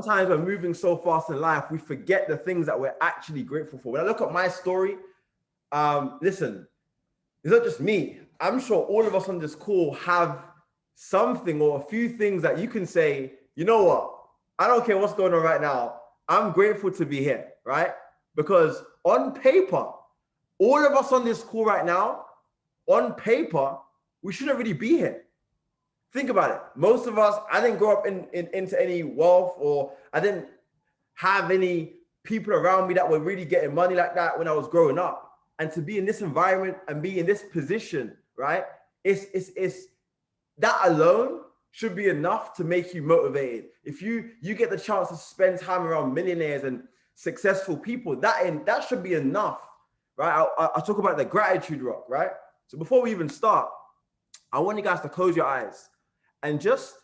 sometimes we're moving so fast in life, we forget the things that we're actually grateful for. When I look at my story, listen, it's not just me. I'm sure all of us on this call have something or a few things that you can say, you know what? I don't care what's going on right now. I'm grateful to be here, right? Because on paper, all of us on this call right now, on paper, we shouldn't really be here. Think about it. Most of us, I didn't grow up into any wealth, or I didn't have any people around me that were really getting money like that when I was growing up. And to be in this environment and be in this position, right? It's that alone should be enough to make you motivated. If you get the chance to spend time around millionaires and successful people, that should be enough, right? I talk about the gratitude rock, right? So before we even start, I want you guys to close your eyes and just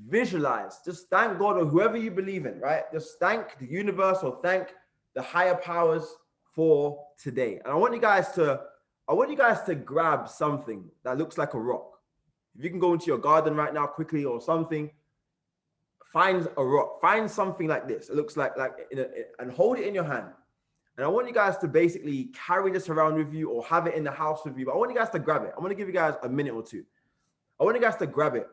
visualize, just thank God or whoever you believe in, right? Just thank the universe or thank the higher powers for today. And I want you guys to grab something that looks like a rock. If you can go into your garden right now quickly or something, find a rock, find something like this. It looks like and hold it in your hand. And I want you guys to basically carry this around with you or have it in the house with you. But I want you guys to grab it. I'm going to give you guys a minute or two. I want you guys to grab it.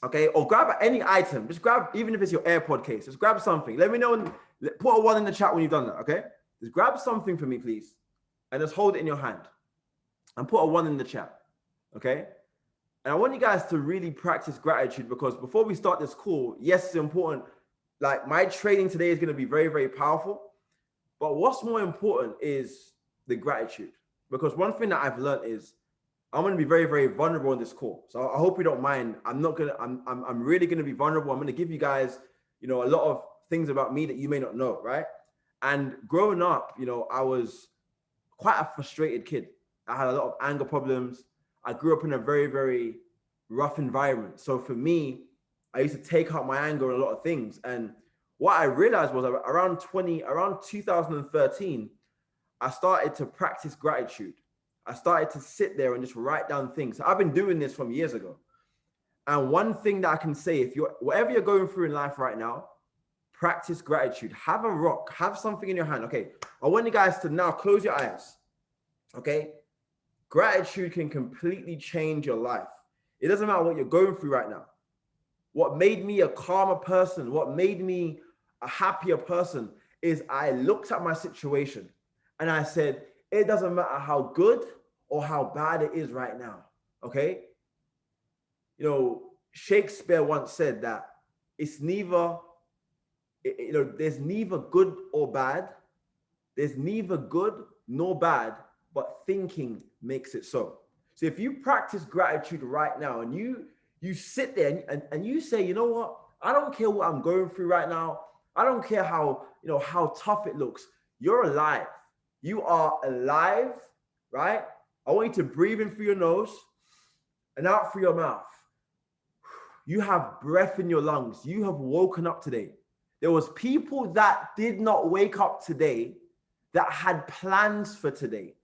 Okay. Or grab any item. Just grab, even if it's your AirPod case, just grab something. Let me know. Put a 1 in the chat when you've done that. Okay. Just grab something for me, please. And just hold it in your hand. And put a 1 in the chat. Okay. And I want you guys to really practice gratitude, because before we start this call, yes, it's important. Like, my training today is going to be very, very powerful. But what's more important is the gratitude, because one thing that I've learned is I'm going to be very, very vulnerable on this call. So I hope you don't mind. I'm really going to be vulnerable. I'm going to give you guys, a lot of things about me that you may not know, right? And growing up, I was quite a frustrated kid. I had a lot of anger problems. I grew up in a very, very rough environment. So for me, I used to take out my anger on a lot of things. And what I realized was around 2013, I started to practice gratitude. I started to sit there and just write down things. I've been doing this from years ago. And one thing that I can say, whatever you're going through in life right now, practice gratitude. Have a rock, have something in your hand. Okay, I want you guys to now close your eyes. Okay, gratitude can completely change your life. It doesn't matter what you're going through right now. What made me a calmer person, what made me a happier person, is I looked at my situation and I said, it doesn't matter how good or how bad it is right now. Okay. Shakespeare once said that it's neither, there's neither good or bad. There's neither good nor bad, but thinking makes it so. So if you practice gratitude right now and you sit there and you say, you know what? I don't care what I'm going through right now. I don't care how tough it looks. You're alive. You are alive, right? I want you to breathe in through your nose and out through your mouth. You have breath in your lungs. You have woken up today. There was people that did not wake up today that had plans for today.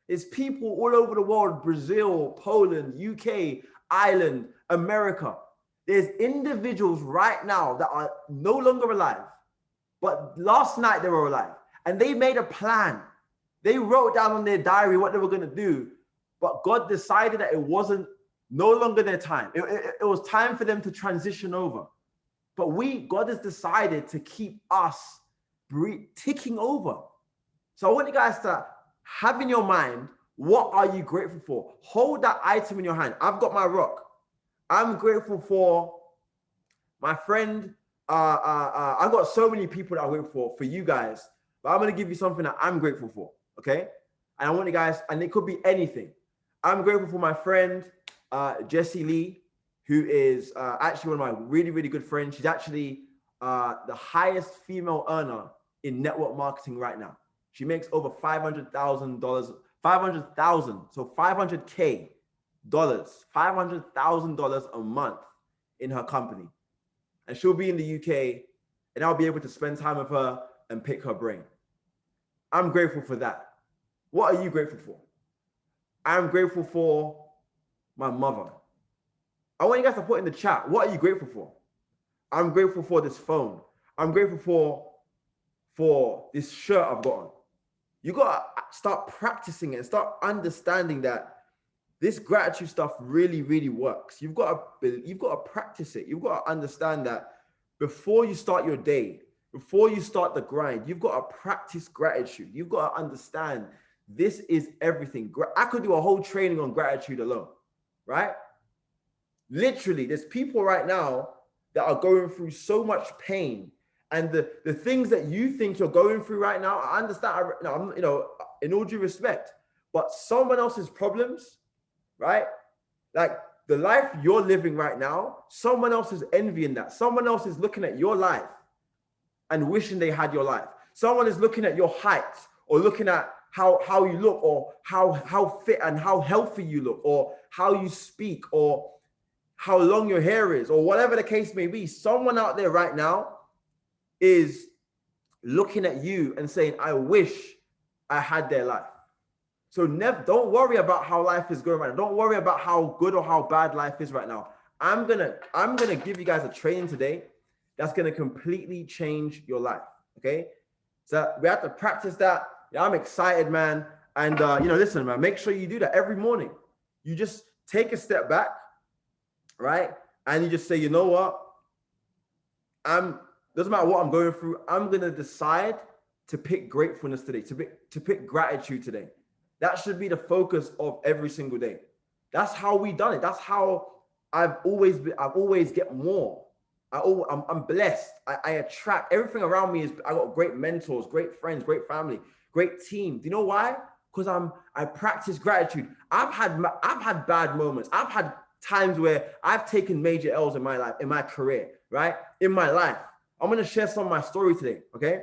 There's people all over the world, Brazil, Poland, UK, Ireland, America. There's individuals right now that are no longer alive, but last night they were alive and they made a plan. They wrote down on their diary what they were going to do, but God decided that it wasn't no longer their time. It was time for them to transition over. But God has decided to keep us ticking over. So I want you guys to have in your mind, what are you grateful for? Hold that item in your hand. I've got my rock. I'm grateful for my friend. I've got so many people that I'm grateful for you guys, but I'm going to give you something that I'm grateful for. Okay. And I want you guys, and it could be anything. I'm grateful for my friend, Jessie Lee, who is actually one of my really, really good friends. She's actually the highest female earner in network marketing right now. She makes over $500,000, so $500K, $500,000 a month in her company. And she'll be in the UK and I'll be able to spend time with her and pick her brain. I'm grateful for that. What are you grateful for? I'm grateful for my mother. I want you guys to put in the chat, what are you grateful for? I'm grateful for this phone. I'm grateful for this shirt I've got on. You got to start practicing it and start understanding that this gratitude stuff really, really works. You've got to practice it. You've got to understand that before you start your day, before you start the grind, you've got to practice gratitude. You've got to understand this is everything. I could do a whole training on gratitude alone, right? Literally, there's people right now that are going through so much pain, and the things that you think you're going through right now, I understand, in all due respect, but someone else's problems, right? Like the life you're living right now, someone else is envying that. Someone else is looking at your life and wishing they had your life. Someone is looking at your height, or looking at how you look, or how fit and how healthy you look, or how you speak, or how long your hair is, or whatever the case may be. Someone out there right now is looking at you and saying, I wish I had their life. So don't worry about how life is going right now. Don't worry about how good or how bad life is right now. I'm gonna give you guys a training today that's gonna completely change your life. Okay, so we have to practice that. Yeah, I'm excited, man. And listen, man, make sure you do that every morning. You just take a step back, right? And you just say, you know what? Doesn't matter what I'm going through, I'm gonna decide to pick gratefulness today, to pick gratitude today. That should be the focus of every single day. That's how we done it. That's how I've always get more. I'm blessed. I attract everything around me. I got great mentors, great friends, great family, great team. Do you know why? Because I practice gratitude. I've had bad moments. I've had times where I've taken major L's in my life, in my career, right? In my life. I'm gonna share some of my story today, okay?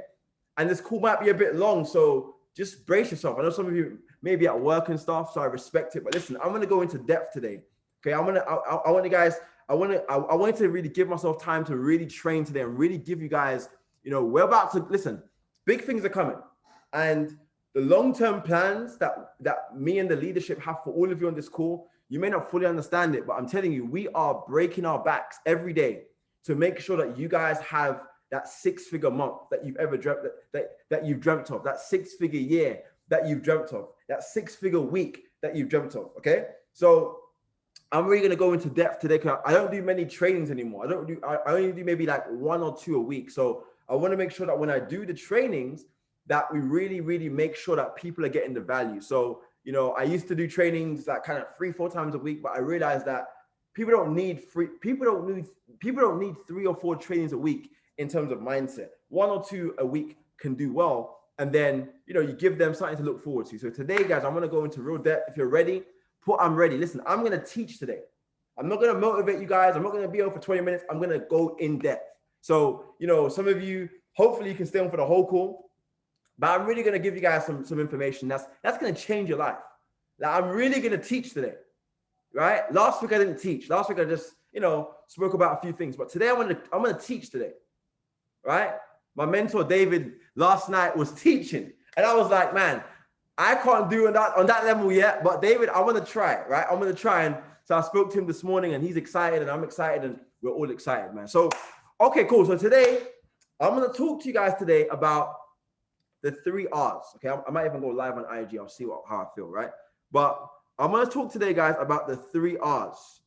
And this call might be a bit long, so just brace yourself. I know some of you may be at work and stuff, so I respect it. But listen, I'm gonna go into depth today. Okay, I want you guys. I wanted to really give myself time to really train today and really give you guys. We're about to listen. Big things are coming, and the long-term plans that me and the leadership have for all of you on this call. You may not fully understand it, but I'm telling you, we are breaking our backs every day to make sure that you guys have that six-figure month that you've ever dreamt that you've dreamt of, that six-figure year that you've dreamt of, that six-figure week that you've dreamt of. Okay, so I'm really gonna go into depth today because I don't do many trainings anymore. I only do maybe like 1 or 2 a week. So I want to make sure that when I do the trainings, that we really, really make sure that people are getting the value. So I used to do trainings like kind of 3-4 times a week, but I realized that people don't need 3 or 4 trainings a week in terms of mindset. 1 or 2 a week can do well. And then, you give them something to look forward to. So today, guys, I'm going to go into real depth. If you're ready, I'm ready. Listen, I'm going to teach today. I'm not going to motivate you guys. I'm not going to be on for 20 minutes. I'm going to go in depth. So, some of you, hopefully you can stay on for the whole call. But I'm really going to give you guys some information that's going to change your life. Like, I'm really going to teach today, right? Last week I didn't teach. Last week I just, spoke about a few things. But today I'm going to teach today, right? My mentor David last night was teaching, and I was like, man, I can't do on that level yet. But David, I want to try it, right? I'm going to try. And so I spoke to him this morning, and he's excited, and I'm excited, and we're all excited, man. So, okay, cool. So today I'm going to talk to you guys today about the 3 R's. Okay, I might even go live on IG. I'll see how I feel, right? But I'm going to talk today, guys, about the 3 R's.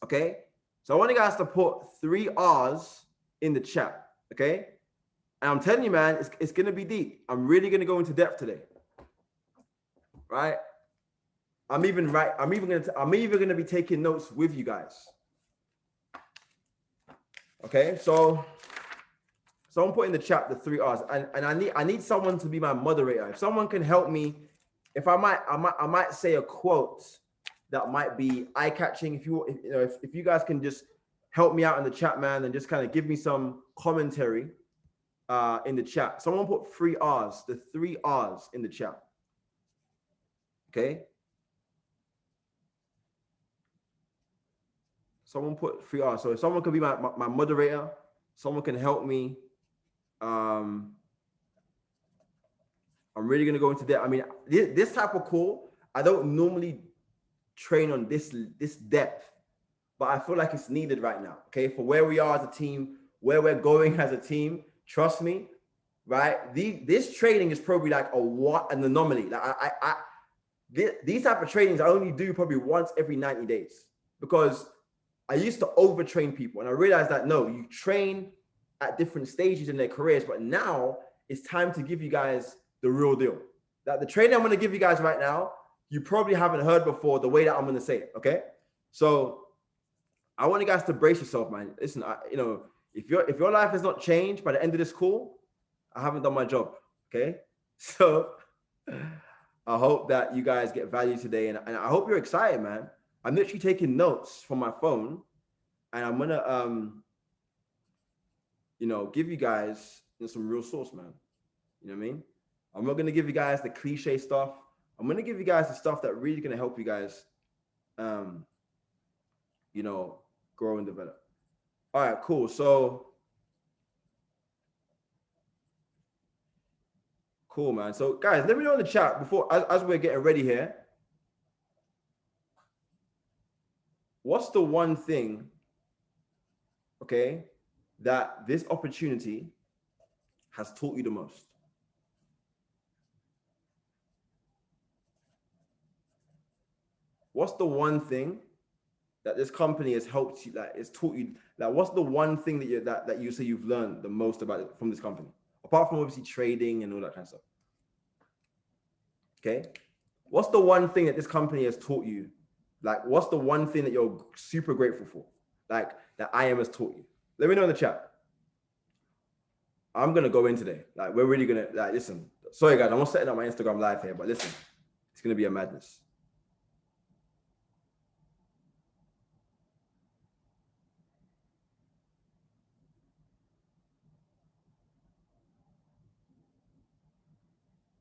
Okay, so I want you guys to put 3 R's in the chat. Okay, and I'm telling you, man, it's going to be deep. I'm really going to go into depth today, right? I'm even going to be taking notes with you guys. Okay, so someone put in the chat the 3 R's, and I need someone to be my moderator. If someone can help me, if I might say a quote that might be eye-catching. If you guys can just help me out in the chat, man, and just kind of give me some commentary in the chat. Someone put 3 R's, the 3 R's in the chat. Okay. Someone put 3 R's. So if someone can be my moderator, someone can help me. I'm really going to go into that. I mean, this type of call, I don't normally train on this depth, but I feel like it's needed right now. Okay. For where we are as a team, where we're going as a team, trust me, right? This training is probably like an anomaly. Like these type of trainings I only do probably once every 90 days because I used to overtrain people, and I realized that no, you train at different stages in their careers, but now it's time to give you guys the real deal. That the training I'm going to give you guys right now, you probably haven't heard before the way that I'm going to say it. Okay, so I want you guys to brace yourself, man. Listen, if your life has not changed by the end of this call, I haven't done my job. Okay, so I hope that you guys get value today, and I hope you're excited, man. I'm literally taking notes from my phone, and I'm gonna give you guys some real source, man. You know what I mean? I'm not gonna give you guys the cliche stuff. I'm gonna give you guys the stuff that really gonna help you guys, grow and develop. All right, cool. So cool, man. So guys, let me know in the chat before as we're getting ready here. What's the one thing, okay, that this opportunity has taught you the most? What's the one thing that this company has helped you, that has taught you, that what's the one thing that you say you've learned the most about it from this company? Apart from obviously trading and all that kind of stuff. Okay. What's the one thing that this company has taught you? Like, what's the one thing that you're super grateful for? Like, that IM has taught you? Let me know in the chat. I'm going to go in today. Like, we're really going to, listen. Sorry, guys. I'm not setting up my Instagram live here, but listen. It's going to be a madness.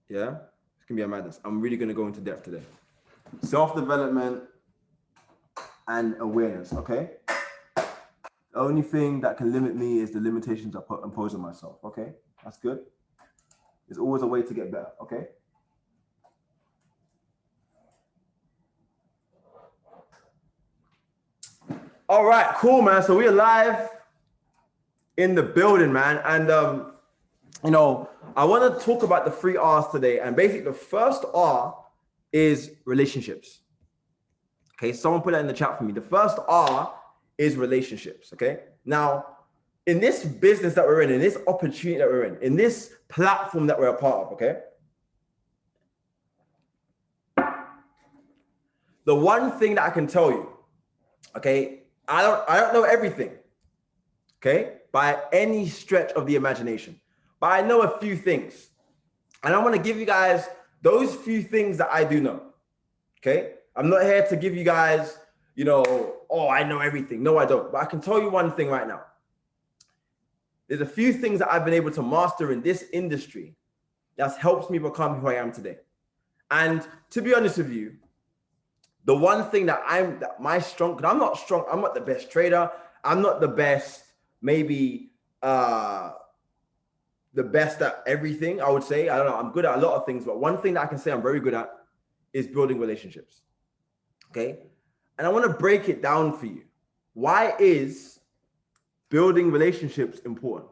Yeah? It's going to be a madness. I'm really going to go into depth today. Self-development and awareness, okay? The only thing that can limit me is the limitations I impose on myself, okay? That's good. There's always a way to get better, okay? All right, cool, man. So we are live in the building, man. And, I want to talk about the 3 R's today. And basically the first R is relationships. Okay, someone put that in the chat for me. The first R is relationships, okay? Now, in this business that we're in this opportunity that we're in this platform that we're a part of, okay? The one thing that I can tell you, okay, I don't know everything, okay, by any stretch of the imagination, but I know a few things. And I want to give you guys those few things that I do know, okay? I'm not here to give you guys, oh, I know everything. No, I don't. But I can tell you one thing right now. There's a few things that I've been able to master in this industry that's helped me become who I am today. And to be honest with you, the one thing that I'm not the best trader. I'm not the best, maybe the best at everything, I would say. I don't know. I'm good at a lot of things, but one thing that I can say I'm very good at is building relationships. Okay. And I want to break it down for you. Why is building relationships important?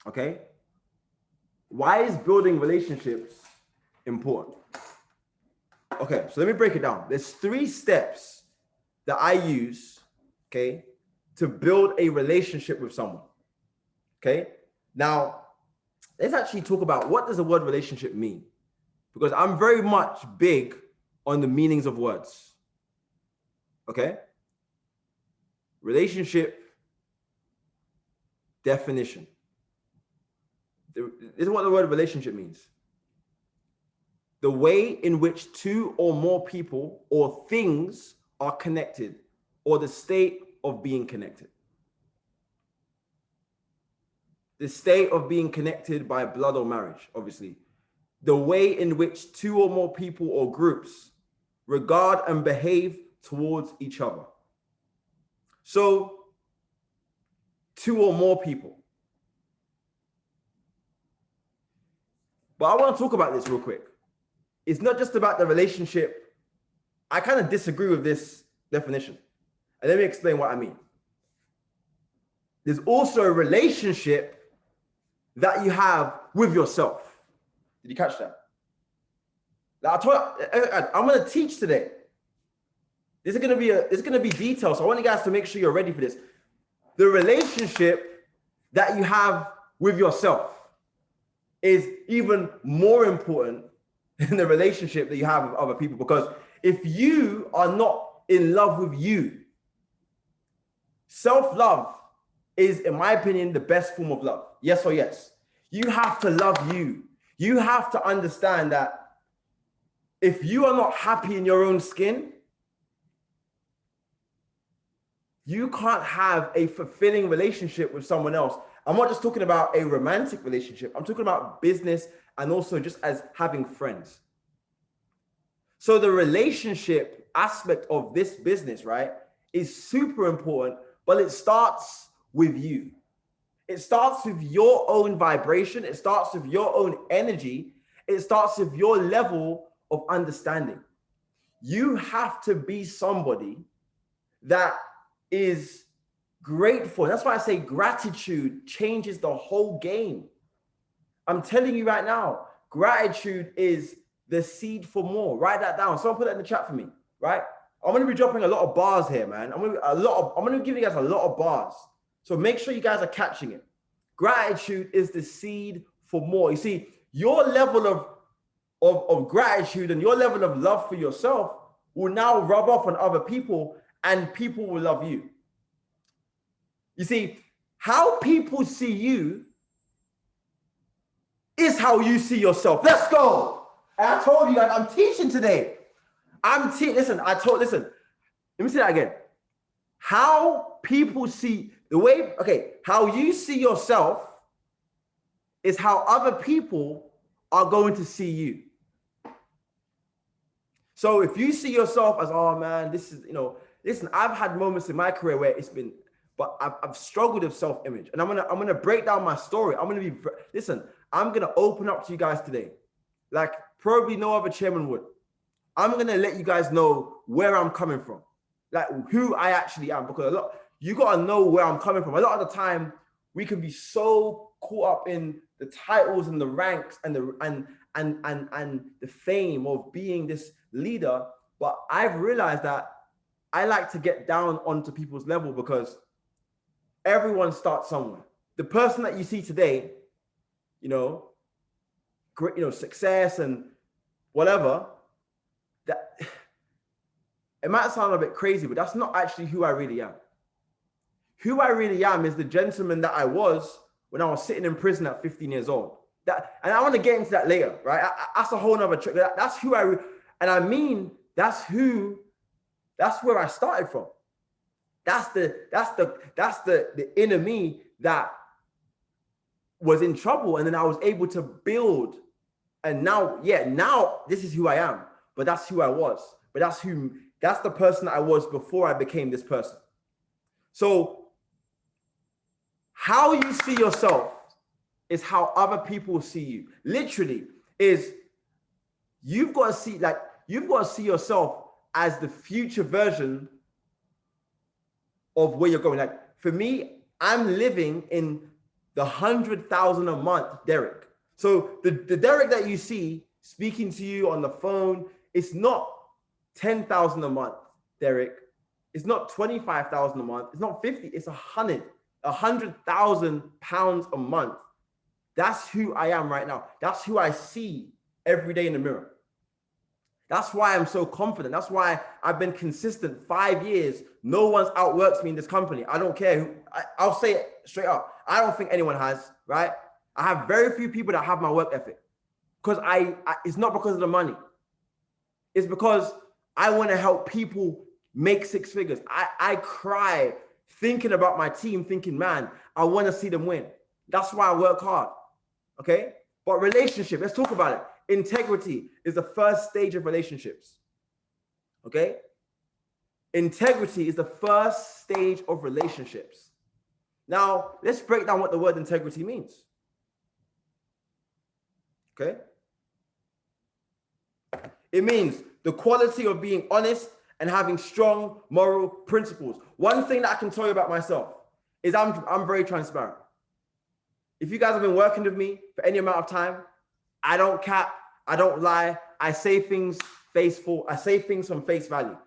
Okay. Why is building relationships important? Okay. So let me break it down. There's 3 steps that I use, okay, to build a relationship with someone. Okay. Now, let's actually talk about what does the word relationship mean? Because I'm very much big on the meanings of words. Okay? Relationship definition. This is what the word relationship means. The way in which 2 or more people or things are connected, or the state of being connected. The state of being connected by blood or marriage, obviously. The way in which 2 or more people or groups regard and behave towards each other. So, 2 or more people. But I want to talk about this real quick. It's not just about the relationship. I kind of disagree with this definition. And let me explain what I mean. there's also a relationship that you have with yourself. Did you catch that? Like I told you, I'm going to teach today. This is going to be detailed. So I want you guys to make sure you're ready for this. The relationship that you have with yourself is even more important than the relationship that you have with other people. Because if you are not in love with you, self-love is, in my opinion, the best form of love. Yes or yes? You have to love you. You have to understand that if you are not happy in your own skin, you can't have a fulfilling relationship with someone else. I'm not just talking about a romantic relationship. I'm talking about business and also just as having friends. So the relationship aspect of this business, right, is super important, but it starts with you. It starts with your own vibration. It starts with your own energy. It starts with your level of understanding. You have to be somebody that is grateful. That's why I say gratitude changes the whole game. I'm telling you right now, gratitude is the seed for more. Write that down. Someone put that in the chat for me, right? I'm going to be dropping a lot of bars here, man. I'm going to give you guys a lot of bars. So make sure you guys are catching it. Gratitude is the seed for more. You see, your level of gratitude and your level of love for yourself will now rub off on other people, and people will love you. You see, how people see you is how you see yourself. Let's go. And I told you guys, I'm teaching today. Listen, let me say that again. How people see how you see yourself is how other people are going to see you. So if you see yourself as, oh man, this is, listen, I've had moments in my career where but I've struggled with self-image, and I'm gonna break down my story. I'm gonna open up to you guys today, like probably no other chairman would. I'm gonna let you guys know where I'm coming from, like who I actually am, because you gotta know where I'm coming from. A lot of the time, we can be so caught up in the titles and the ranks and the fame of being this leader, but I've realized that I like to get down onto people's level, because everyone starts somewhere. The person that you see today, great, success and whatever, that it might sound a bit crazy, but that's not actually who I really am. Who I really am is the gentleman that I was when I was sitting in prison at 15 years old. And I want to get into that later, right? That's a whole nother trick. That's who that's where I started from. That's the inner me that was in trouble, and then I was able to build. And now this is who I am, but that's who I was. But that's the person I was before I became this person. So how you see yourself is how other people see you. Literally, you've got to see yourself as the future version of where you're going. Like for me, I'm living in the 100,000 a month Derek. So the Derek that you see speaking to you on the phone, it's not 10,000 a month, Derek. It's not 25,000 a month. It's not 50. It's 100,000 pounds a month. That's who I am right now. That's who I see every day in the mirror. That's why I'm so confident. That's why I've been consistent 5 years. No one's outworks me in this company. I don't care who. I'll say it straight up. I don't think anyone has, right? I have very few people that have my work ethic, because it's not because of the money. It's because I want to help people make six figures. I cry thinking about my team, thinking, man, I want to see them win. That's why I work hard. Okay. But relationship, let's talk about it. Integrity is the first stage of relationships. Okay. Integrity is the first stage of relationships. Now, let's break down what the word integrity means. Okay. It means the quality of being honest and having strong moral principles. One thing that I can tell you about myself is I'm very transparent. If you guys have been working with me for any amount of time, I don't cap, I don't lie. I say things faithful. I say things from face value.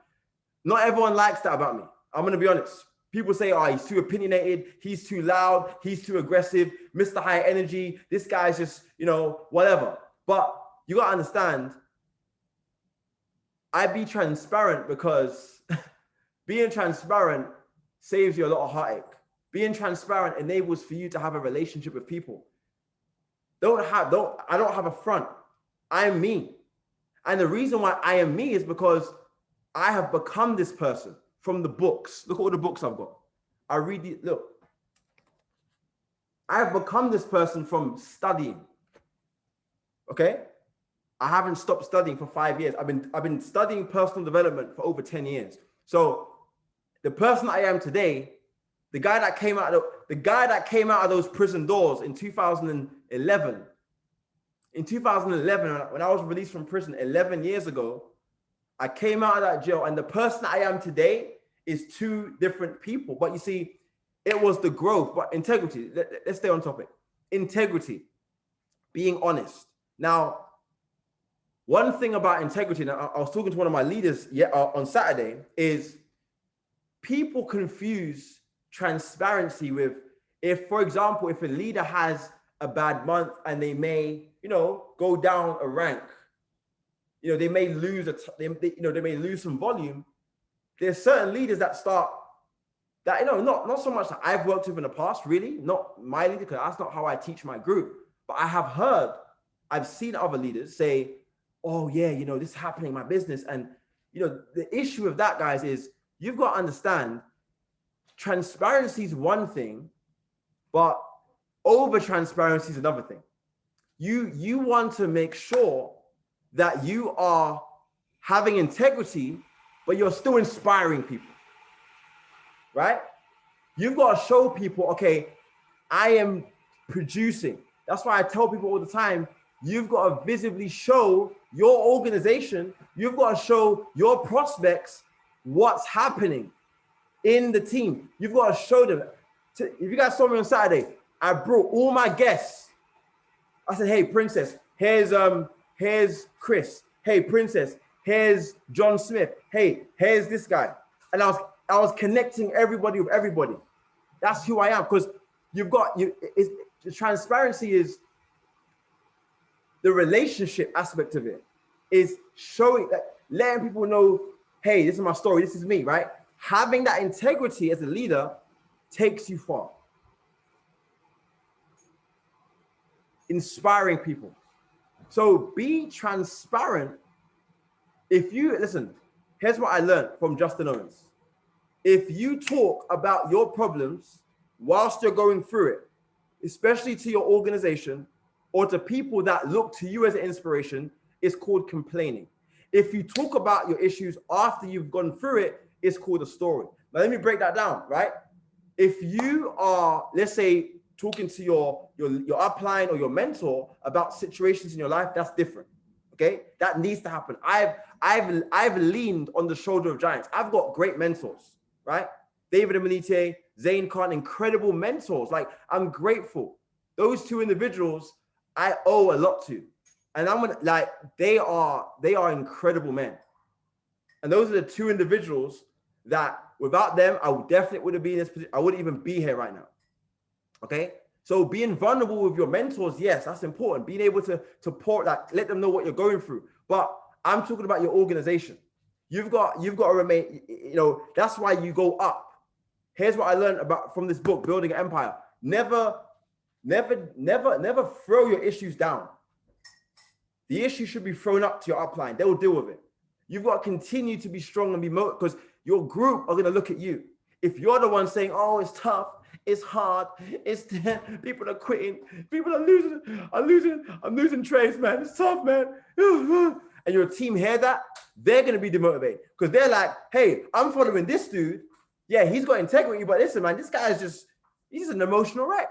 Not everyone likes that about me. I'm going to be honest. People say, oh, he's too opinionated. He's too loud. He's too aggressive. Mr. High Energy. This guy's just, whatever. But you got to understand, I be transparent because being transparent saves you a lot of heartache. Being transparent enables for you to have a relationship with people. I don't have a front. I am me. And the reason why I am me is because I have become this person from the books. Look at all the books I've got. I read it. Look, I have become this person from studying. Okay? I haven't stopped studying for 5 years. I've been studying personal development for over 10 years. So the person I am today, the guy that came out of those prison doors in 2011. In 2011, when I was released from prison 11 years ago, I came out of that jail, and the person I am today is two different people. But you see, it was the growth, but integrity. Let's stay on topic. Integrity, being honest. Now, one thing about integrity, and I was talking to one of my leaders on Saturday, is people confuse transparency with, for example, if a leader has a bad month and they may, go down a rank, they may lose they may lose some volume. There's certain leaders that start that, not so much that I've worked with in the past, really, not my leader, because that's not how I teach my group. But I've seen other leaders say, oh yeah, this is happening in my business. And, the issue with that, guys, is you've got to understand transparency is one thing, but over transparency is another thing. You want to make sure that you are having integrity, but you're still inspiring people, right? You've got to show people, okay, I am producing. That's why I tell people all the time, you've got to visibly show your organization, you've got to show your prospects what's happening in the team. You've got to show them. If you guys saw me on Saturday, I brought all my guests. I said, hey, Princess, here's Chris. Hey, Princess, here's John Smith. Hey, here's this guy. And I was connecting everybody with everybody. That's who I am. Because the transparency is the relationship aspect of it, is showing that, letting people know, hey, this is my story, this is me, right? Having that integrity as a leader takes you far. Inspiring people. So be transparent. Listen, here's what I learned from Justin Owens. If you talk about your problems whilst you're going through it, especially to your organization or to people that look to you as an inspiration, it's called complaining. If you talk about your issues after you've gone through it, it's called a story. Now, let me break that down, right? If you are, let's say, talking to your upline or your mentor about situations in your life, that's different. Okay, that needs to happen. I've leaned on the shoulder of giants. I've got great mentors, right? David Amanite, Zane Khan, incredible mentors. Like, I'm grateful. Those two individuals I owe a lot to, and they are incredible men. And those are the two individuals that without them, I definitely wouldn't be in this position. I wouldn't even be here right now. Okay, so being vulnerable with your mentors, yes, that's important. Being able to pour, let them know what you're going through. But I'm talking about your organization. You've got to remain. That's why you go up. Here's what I learned from this book, Building an Empire. Never throw your issues down. The issue should be thrown up to your upline. They will deal with it. You've got to continue to be strong and be motivated, because your group are going to look at you. If you're the one saying, oh, it's tough, it's hard, people are quitting, people are losing, I'm losing trades, man. It's tough, man. And your team hear that, they're going to be demotivated, because they're like, hey, I'm following this dude. Yeah, he's got integrity, but listen, man, this guy is he's an emotional wreck.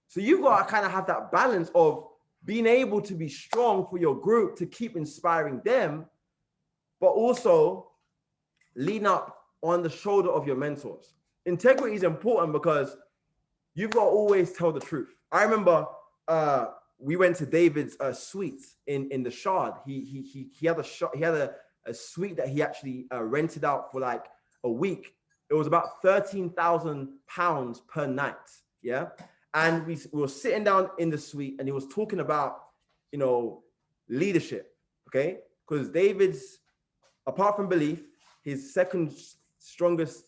So you've got to kind of have that balance of being able to be strong for your group to keep inspiring them, but also lean up on the shoulder of your mentors. integrity is important because you've got to always tell the truth. I remember we went to David's suite in the Shard. He had a suite that he actually rented out for like a week. It was about £13,000 per night. Yeah. And we were sitting down in the suite and he was talking about, leadership. Okay. Because David's, apart from belief, his second strongest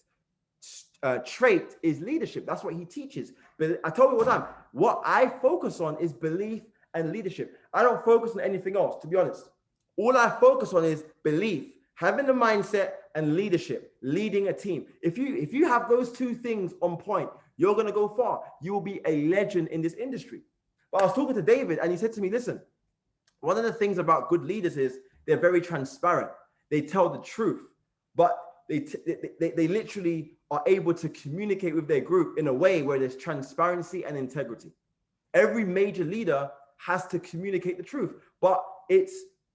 trait is leadership. That's what he teaches. But I told you all the time, what I focus on is belief and leadership. I don't focus on anything else, to be honest. All I focus on is belief, having the mindset, and leadership, leading a team. If you have those two things on point, you're going to go far. You will be a legend in this industry. But I was talking to David and he said to me, listen, one of the things about good leaders is they're very transparent. They tell the truth, but they literally are able to communicate with their group in a way where there's transparency and integrity. Every major leader has to communicate the truth, but it's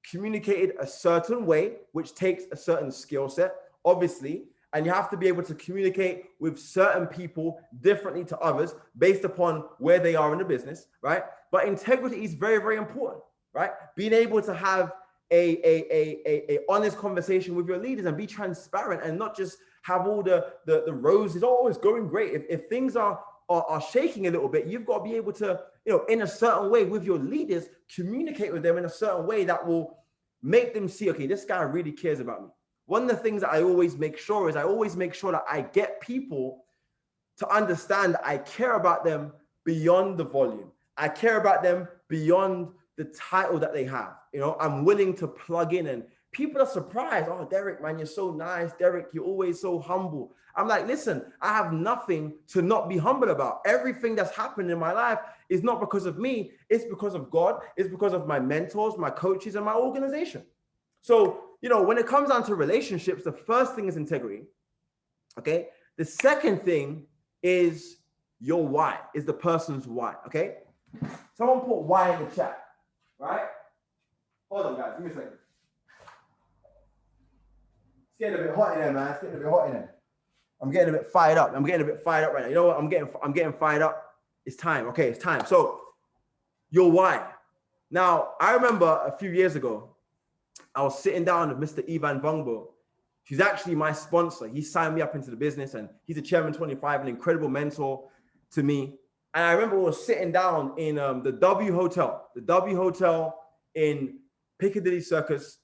communicated a certain way, which takes a certain skill set, obviously, and you have to be able to communicate with certain people differently to others based upon where they are in the business, right? But integrity is very, very important, right? Being able to have a honest conversation with your leaders and be transparent and not just have all the roses. Oh, it's going great. If things are shaking a little bit, you've got to be able to, in a certain way with your leaders, communicate with them in a certain way that will make them see, okay, this guy really cares about me. One of the things that I always make sure is that I get people to understand that I care about them beyond the volume. I care about them beyond the title that they have. I'm willing to plug in, and people are surprised. Oh, Derek, man, you're so nice. Derek, you're always so humble. I'm like, listen, I have nothing to not be humble about. Everything that's happened in my life is not because of me. It's because of God. It's because of my mentors, my coaches, and my organization. So, when it comes down to relationships, the first thing is integrity. Okay. The second thing is your why, is the person's why. Okay. Someone put why in the chat. Right? Hold on, guys. Give me a second. It's getting a bit hot in there, man. It's getting a bit hot in there. I'm getting a bit fired up. I'm getting a bit fired up right now. You know what? I'm getting fired up. It's time. Okay, it's time. So, your why. Now, I remember a few years ago, I was sitting down with Mr. Ivan Bungbo. He's actually my sponsor. He signed me up into the business, and he's a Chairman 25, an incredible mentor to me. And I remember we were sitting down in the W Hotel in Piccadilly Circus.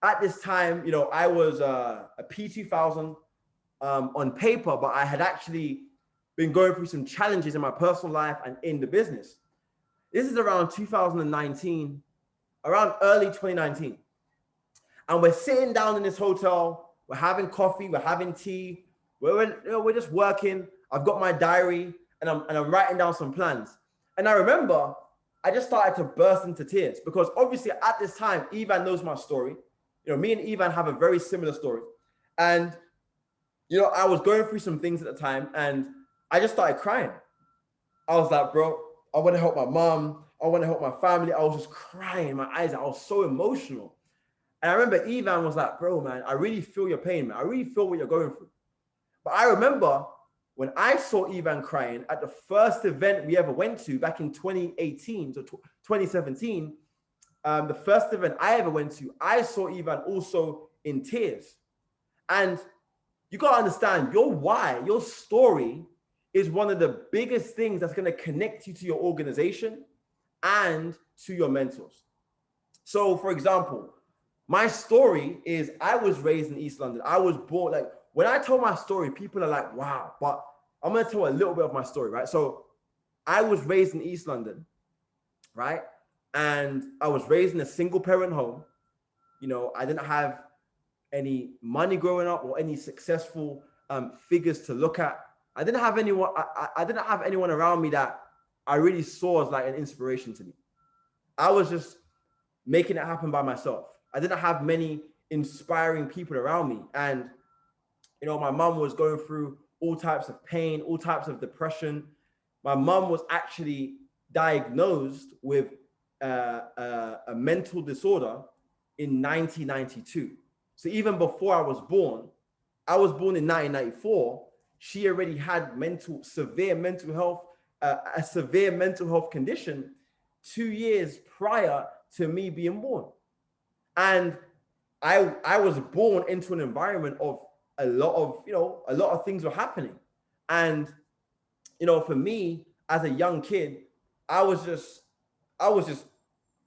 At this time, I was a P2000 on paper, but I had actually been going through some challenges in my personal life and in the business. This is around 2019, around early 2019. And we're sitting down in this hotel. We're having coffee. We're having tea. We're just working. I've got my diary. And I'm writing down some plans. And I remember I just started to burst into tears because obviously at this time, Ivan knows my story. Me and Ivan have a very similar story. And, I was going through some things at the time and I just started crying. I was like, bro, I want to help my mom. I want to help my family. I was just crying. My eyes, I was so emotional. And I remember Ivan was like, bro, man, I really feel your pain, man. I really feel what you're going through. But I remember when I saw Ivan crying at the first event we ever went to back in 2018 to 2017, the first event I ever went to, I saw Ivan also in tears. And you got to understand your why, your story is one of the biggest things that's going to connect you to your organization and to your mentors. So for example, my story is I was raised in East London. I was born, like when I tell my story, people are like, wow, but I'm going to tell a little bit of my story, right? So I was raised in East London, right? And I was raised in a single parent home. I didn't have any money growing up or any successful figures to look at. I didn't have anyone. I didn't have anyone around me that I really saw as like an inspiration to me. I was just making it happen by myself. I didn't have many inspiring people around me. And, my mom was going through all types of pain, all types of depression. My mom was actually diagnosed with a mental disorder in 1992. So even before I was born in 1994, she already had severe mental health, a severe mental health condition 2 years prior to me being born. And I was born into an environment of a lot of things were happening. And, for me as a young kid, I was just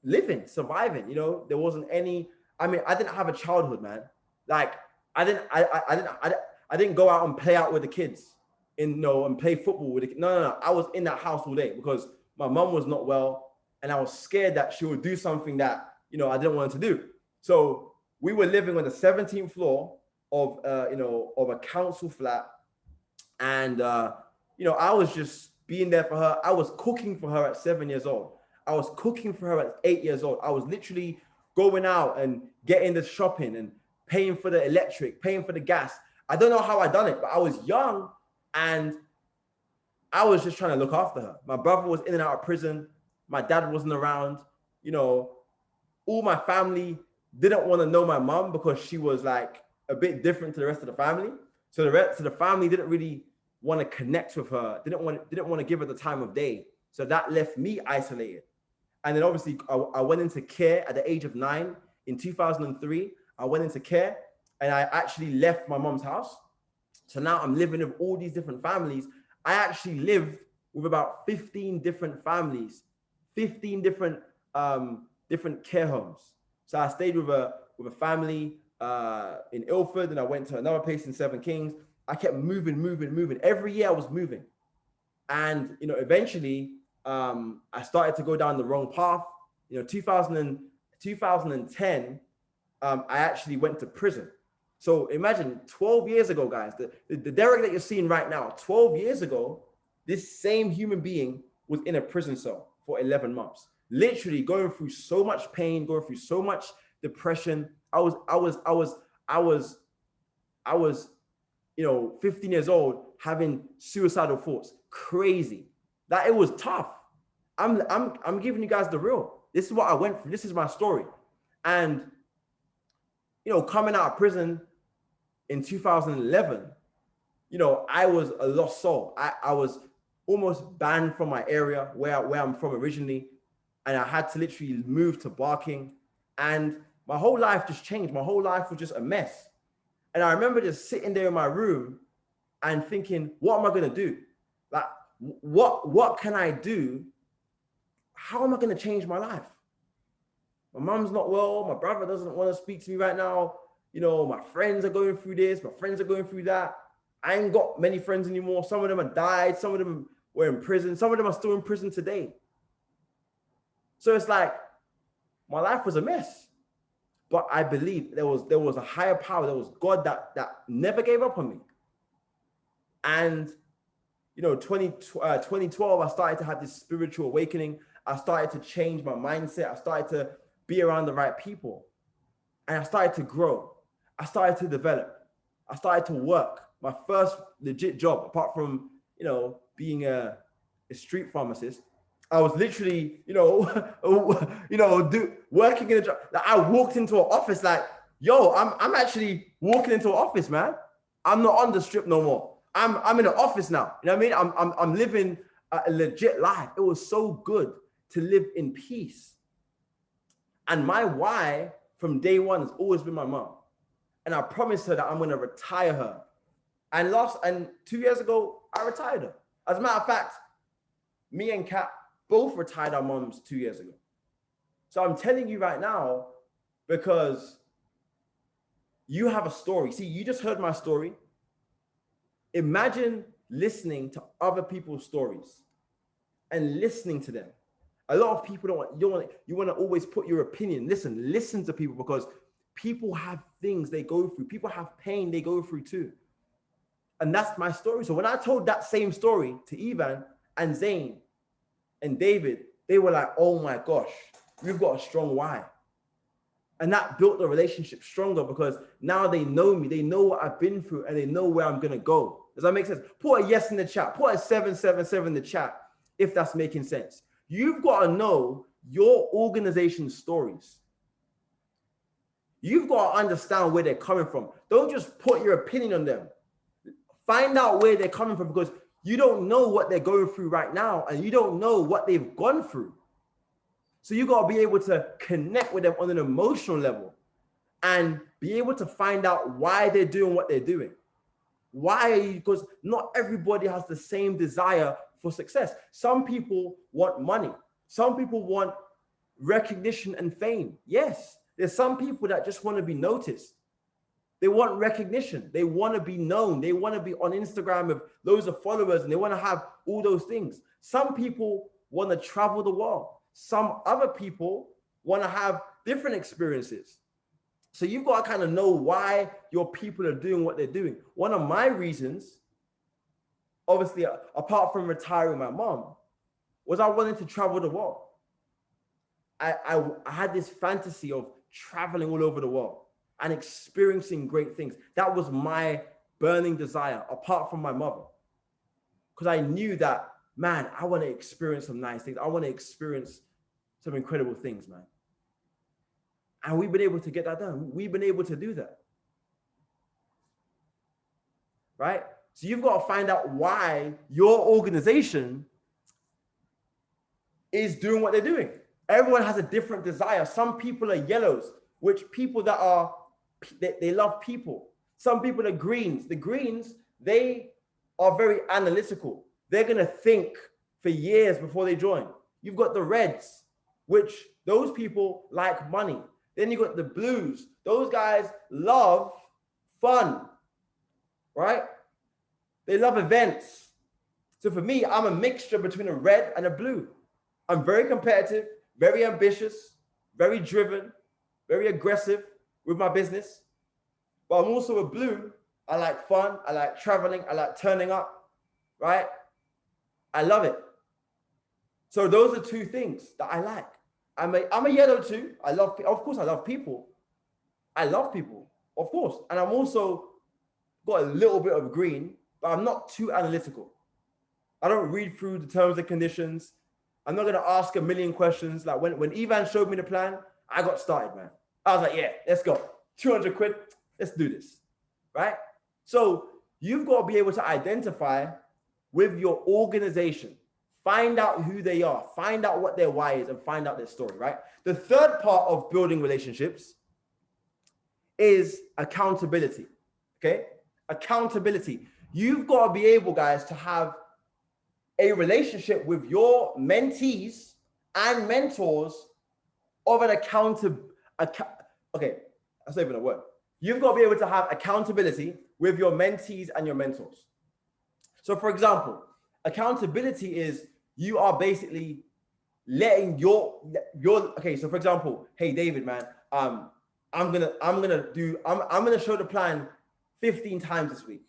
living, surviving. There wasn't any, I didn't have a childhood, man. Like I didn't go out and play out with the kids and play football with the kids. No. I was in that house all day because my mom was not well and I was scared that she would do something that, I didn't want her to do. So we were living on the 17th floor of a council flat. And, I was just being there for her. I was cooking for her at 7 years old. I was cooking for her at 8 years old. I was literally going out and getting the shopping and paying for the electric, paying for the gas. I don't know how I done it, but I was young and I was just trying to look after her. My brother was in and out of prison. My dad wasn't around. All my family didn't want to know my mom because she was like a bit different to the rest of the family. So the rest of the family didn't really want to connect with her. Didn't want to give her the time of day. So that left me isolated. And then obviously I went into care at the age of 9 in 2003. I went into care and I actually left my mom's house. So now I'm living with all these different families. I actually lived with about 15 different families, 15 different care homes. So I stayed with a family in Ilford, and I went to another place in Seven Kings. I kept moving. Every year I was moving. And, eventually I started to go down the wrong path. 2010, I actually went to prison. So imagine 12 years ago, guys, the Derek that you're seeing right now, 12 years ago, this same human being was in a prison cell for 11 months, literally going through so much pain, going through so much depression. I was 15 years old having suicidal thoughts. Crazy. That it was tough. I'm giving you guys the real. This is what I went through. This is my story. And coming out of prison in 2011, I was a lost soul. I was almost banned from my area where I'm from originally. And I had to literally move to Barking. And my whole life just changed. My whole life was just a mess. And I remember just sitting there in my room and thinking, what am I going to do? Like, what can I do? How am I going to change my life? My mom's not well. My brother doesn't want to speak to me right now. My friends are going through this. My friends are going through that. I ain't got many friends anymore. Some of them have died. Some of them were in prison. Some of them are still in prison today. So it's like, my life was a mess. But I believe there was a higher power. There was God that never gave up on me. And 2012, I started to have this spiritual awakening. I started to change my mindset. I started to be around the right people. And I started to grow. I started to develop. I started to work. My first legit job, apart from, being a street pharmacist, I was literally, working in a job. Like, I walked into an office like, yo, I'm actually walking into an office, man. I'm not on the strip no more. I'm in an office now. You know what I mean? I'm living a legit life. It was so good to live in peace. And my why from day one has always been my mom. And I promised her that I'm going to retire her. And 2 years ago, I retired her. As a matter of fact, me and Kat both retired our moms 2 years ago. So I'm telling you right now, because you have a story. See, you just heard my story. Imagine listening to other people's stories and listening to them. A lot of people you want to always put your opinion. Listen to people, because people have things they go through. People have pain they go through too. And that's my story. So when I told that same story to Ivan and Zane and David, they were like, oh my gosh, we've got a strong why. And that built the relationship stronger, because now they know me, they know what I've been through, and they know where I'm going to go. Does that make sense? Put a yes in the chat. Put a 777 in the chat if that's making sense. You've got to know your organization's stories. You've got to understand where they're coming from. Don't just put your opinion on them. Find out where they're coming from, because you don't know what they're going through right now, and you don't know what they've gone through. So you got to be able to connect with them on an emotional level and be able to find out why they're doing what they're doing. Why? Because not everybody has the same desire for success. Some people want money. Some people want recognition and fame. Yes, there's some people that just want to be noticed. They want recognition. They want to be known. They want to be on Instagram with loads of followers, and they want to have all those things. Some people want to travel the world. Some other people want to have different experiences. So you've got to kind of know why your people are doing what they're doing. One of my reasons, obviously, apart from retiring my mom, was I wanted to travel the world. I had this fantasy of traveling all over the world and experiencing great things. That was my burning desire, apart from my mother. Because I knew that, man, I want to experience some nice things. I want to experience some incredible things, man. And we've been able to get that done. We've been able to do that. Right? So you've got to find out why your organization is doing what they're doing. Everyone has a different desire. Some people are yellows, which people that are, they love people. Some people are greens. The greens, they are very analytical. They're going to think for years before they join. You've got the reds, which those people like money. Then you got the blues. Those guys love fun, right? They love events. So for me, I'm a mixture between a red and a blue. I'm very competitive, very ambitious, very driven, very aggressive with my business. But I'm also a blue. I like fun. I like traveling. I like turning up, right? I love it. So those are two things that I like. I'm a yellow too. Of course, I love people. I love people, of course. And I'm also got a little bit of green, but I'm not too analytical. I don't read through the terms and conditions. I'm not going to ask a million questions. Like when Ivan showed me the plan, I got started, man. I was like, yeah, let's go. 200 quid, let's do this, right? So you've got to be able to identify with your organization. Find out who they are, find out what their why is, and find out their story, right? The third part of building relationships is accountability, okay? Accountability. You've got to be able, guys, to have a relationship with your mentees and mentors of an okay, that's not even a word. You've got to be able to have accountability with your mentees and your mentors. So for example, accountability is you are basically letting your okay. So for example, hey David, man, I'm gonna show the plan 15 times this week,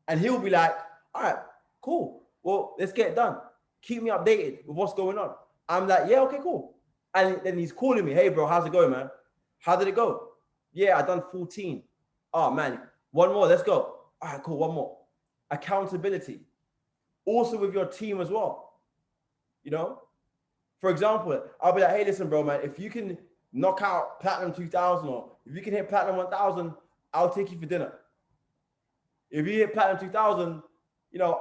and he'll be like, all right, cool. Well, let's get it done. Keep me updated with what's going on. I'm like, yeah, okay, cool. And then he's calling me, hey bro, how's it going, man? How did it go? Yeah, I done 14. Oh man, one more, let's go. All right, cool, one more. Accountability. Also with your team as well. You know, for example, I'll be like, hey, listen, bro, man, if you can knock out Platinum 2000 or if you can hit Platinum 1000, I'll take you for dinner. If you hit Platinum 2000, you know,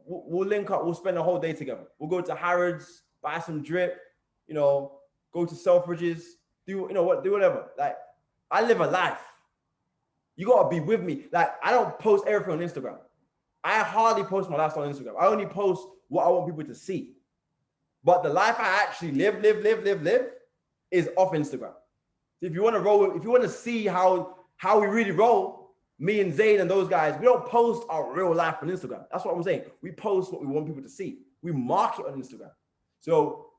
we'll link up, we'll spend a whole day together. We'll go to Harrods, buy some drip, you know, go to Selfridges, do whatever. Like, I live a life. You got to be with me. Like, I don't post everything on Instagram. I hardly post my lifestyle on Instagram. I only post what I want people to see. But the life I actually live is off Instagram. If you want to roll, if you want to see how we really roll, me and Zayn and those guys, we don't post our real life on Instagram. That's what I'm saying. We post what we want people to see. We market on Instagram. So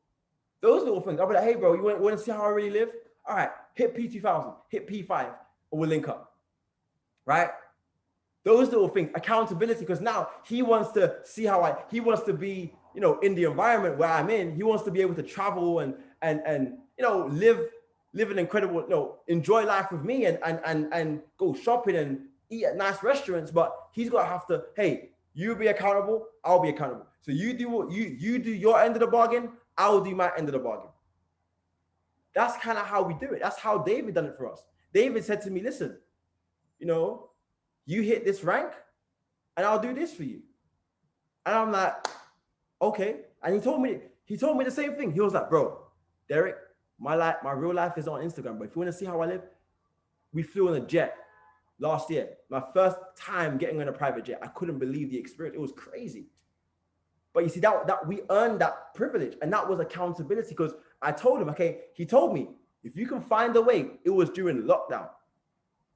those little things, I'll be like, hey bro, you want to see how I really live? All right, hit P2000, hit P5, and we'll link up, right? Those little things, accountability, because now he wants to see he wants to be, you know, in the environment where I'm in. He wants to be able to travel and you know, live an incredible, you know, enjoy life with me and go shopping and eat at nice restaurants. But he's got to have to, hey, you be accountable, I'll be accountable. So you do what you do your end of the bargain, I'll do my end of the bargain. That's kind of how we do it. That's how David done it for us. David said to me, listen, you know, you hit this rank, and I'll do this for you. And I'm like, okay. And he told me the same thing. He was like, bro, Derek, my real life is on Instagram, but if you want to see how I live, we flew on a jet last year. My first time getting on a private jet. I couldn't believe the experience. It was crazy. But you see, that we earned that privilege, and that was accountability, because I told him, okay, he told me, if you can find a way, it was during lockdown.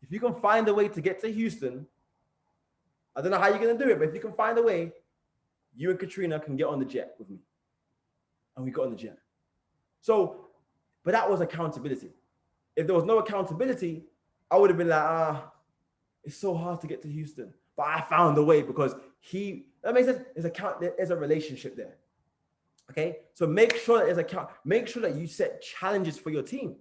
If you can find a way to get to Houston, I don't know how you're going to do it, but if you can find a way, you and Katrina can get on the jet with me. And we got on the jet. So, but that was accountability. If there was no accountability, I would have been like, it's so hard to get to Houston. But I found a way, because that makes sense. There's a relationship there. Okay. So make sure that make sure that you set challenges for your team.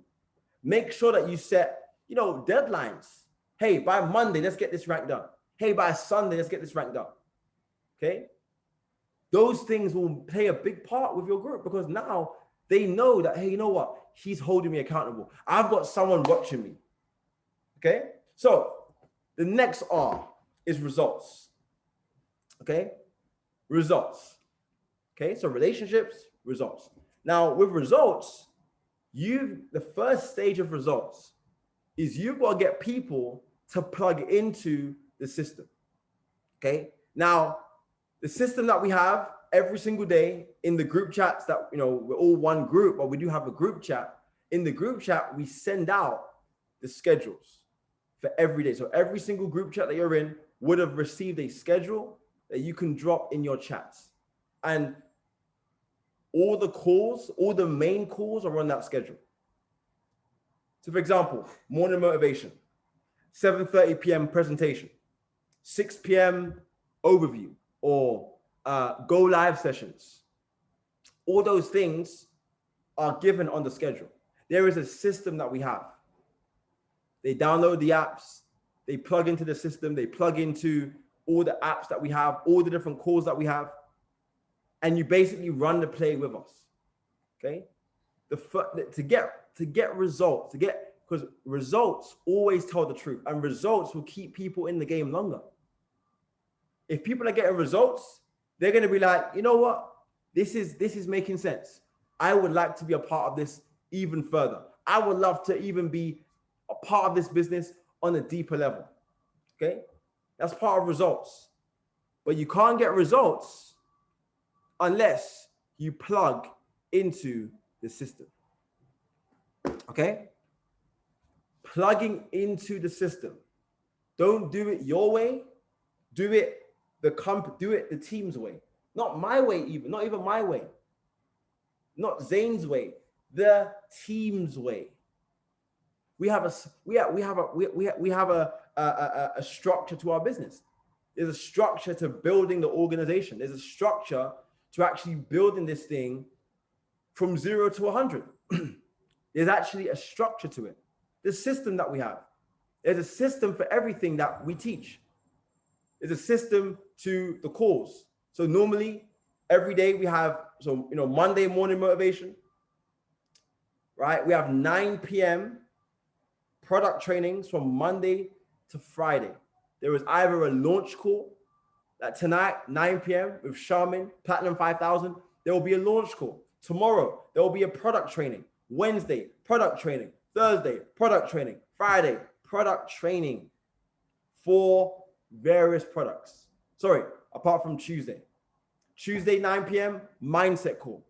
Make sure that you set, deadlines. Hey, by Monday, let's get this ranked up. Hey, by Sunday, let's get this ranked up. Okay. Those things will play a big part with your group, because now they know that, hey, you know what? He's holding me accountable. I've got someone watching me. Okay. So the next R is results. Okay. Results. Okay. So relationships, results. Now with results, the first stage of results is you've got to get people to plug into the system. Okay. Now, the system that we have every single day in the group chats that, we're all one group, but we do have a group chat. In the group chat, we send out the schedules for every day. So every single group chat that you're in would have received a schedule that you can drop in your chats. And all the main calls are on that schedule. So for example, morning motivation, 7:30 p.m. presentation, 6 p.m. overview, or go live sessions. All those things are given on the schedule. There is a system that we have. They download the apps, they plug into the system, they plug into all the apps that we have, all the different calls that we have, and you basically run the play with us. Okay? To get results, because results always tell the truth, and results will keep people in the game longer. If people are getting results, they're going to be like, you know what? This is making sense. I would like to be a part of this even further. I would love to even be a part of this business on a deeper level. Okay? That's part of results. But you can't get results unless you plug into the system. Okay? Plugging into the system. Don't do it your way. Do it the team's way. Not my way even. Not even my way. Not Zane's way. The team's way. We have a structure to our business. There's a structure to building the organization. There's a structure to actually building this thing from 0 to 100. There's actually a structure to it. The system that we have. There's a system for everything that we teach. There's a system to the calls. So normally, every day we have, Monday morning motivation, right? We have 9 p.m. product trainings from Monday to Friday. There is either a launch call, like tonight, 9 p.m. with Charmin, Platinum 5000, there will be a launch call. Tomorrow, there will be a product training. Wednesday, product training. Thursday, product training. Friday, product training for various products. Sorry, apart from Tuesday. Tuesday, 9 p.m., mindset call.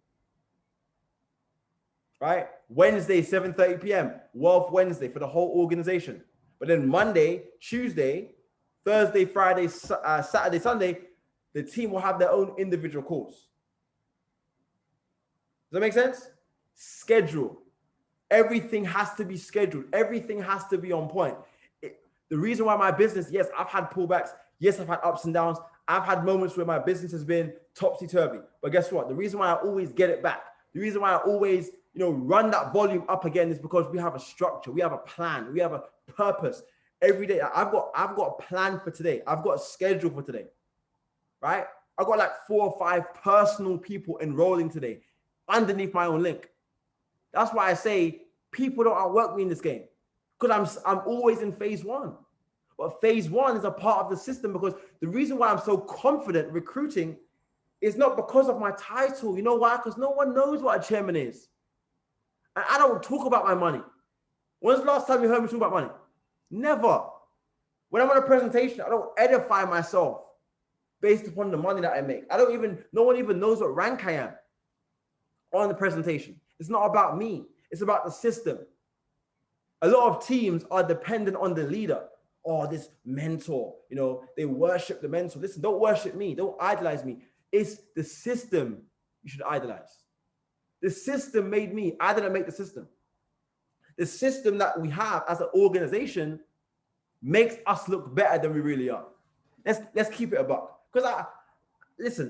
Right? Wednesday, 7:30 p.m., Wealth Wednesday for the whole organization. But then Monday, Tuesday, Thursday, Friday, Saturday, Sunday, the team will have their own individual calls. Does that make sense? Schedule. Everything has to be scheduled. Everything has to be on point. The reason why my business, yes, I've had pullbacks. Yes, I've had ups and downs. I've had moments where my business has been topsy-turvy. But guess what? The reason why I always get it back, the reason why I always, run that volume up again is because we have a structure. We have a plan. We have a purpose. Every day, I've got a plan for today. I've got a schedule for today, right? I've got like 4 or 5 personal people enrolling today underneath my own link. That's why I say people don't outwork me in this game, because I'm always in phase 1. But phase one is a part of the system, because the reason why I'm so confident recruiting is not because of my title. You know why? Because no one knows what a chairman is. And I don't talk about my money. When's the last time you heard me talk about money? Never. When I'm on a presentation, I don't edify myself based upon the money that I make. No one even knows what rank I am on the presentation. It's not about me. It's about the system. A lot of teams are dependent on the leader. Oh, this mentor, they worship the mentor. Listen, don't worship me. Don't idolize me. It's the system you should idolize. The system made me. I didn't make the system. The system that we have as an organization makes us look better than we really are. Let's keep it a buck. Because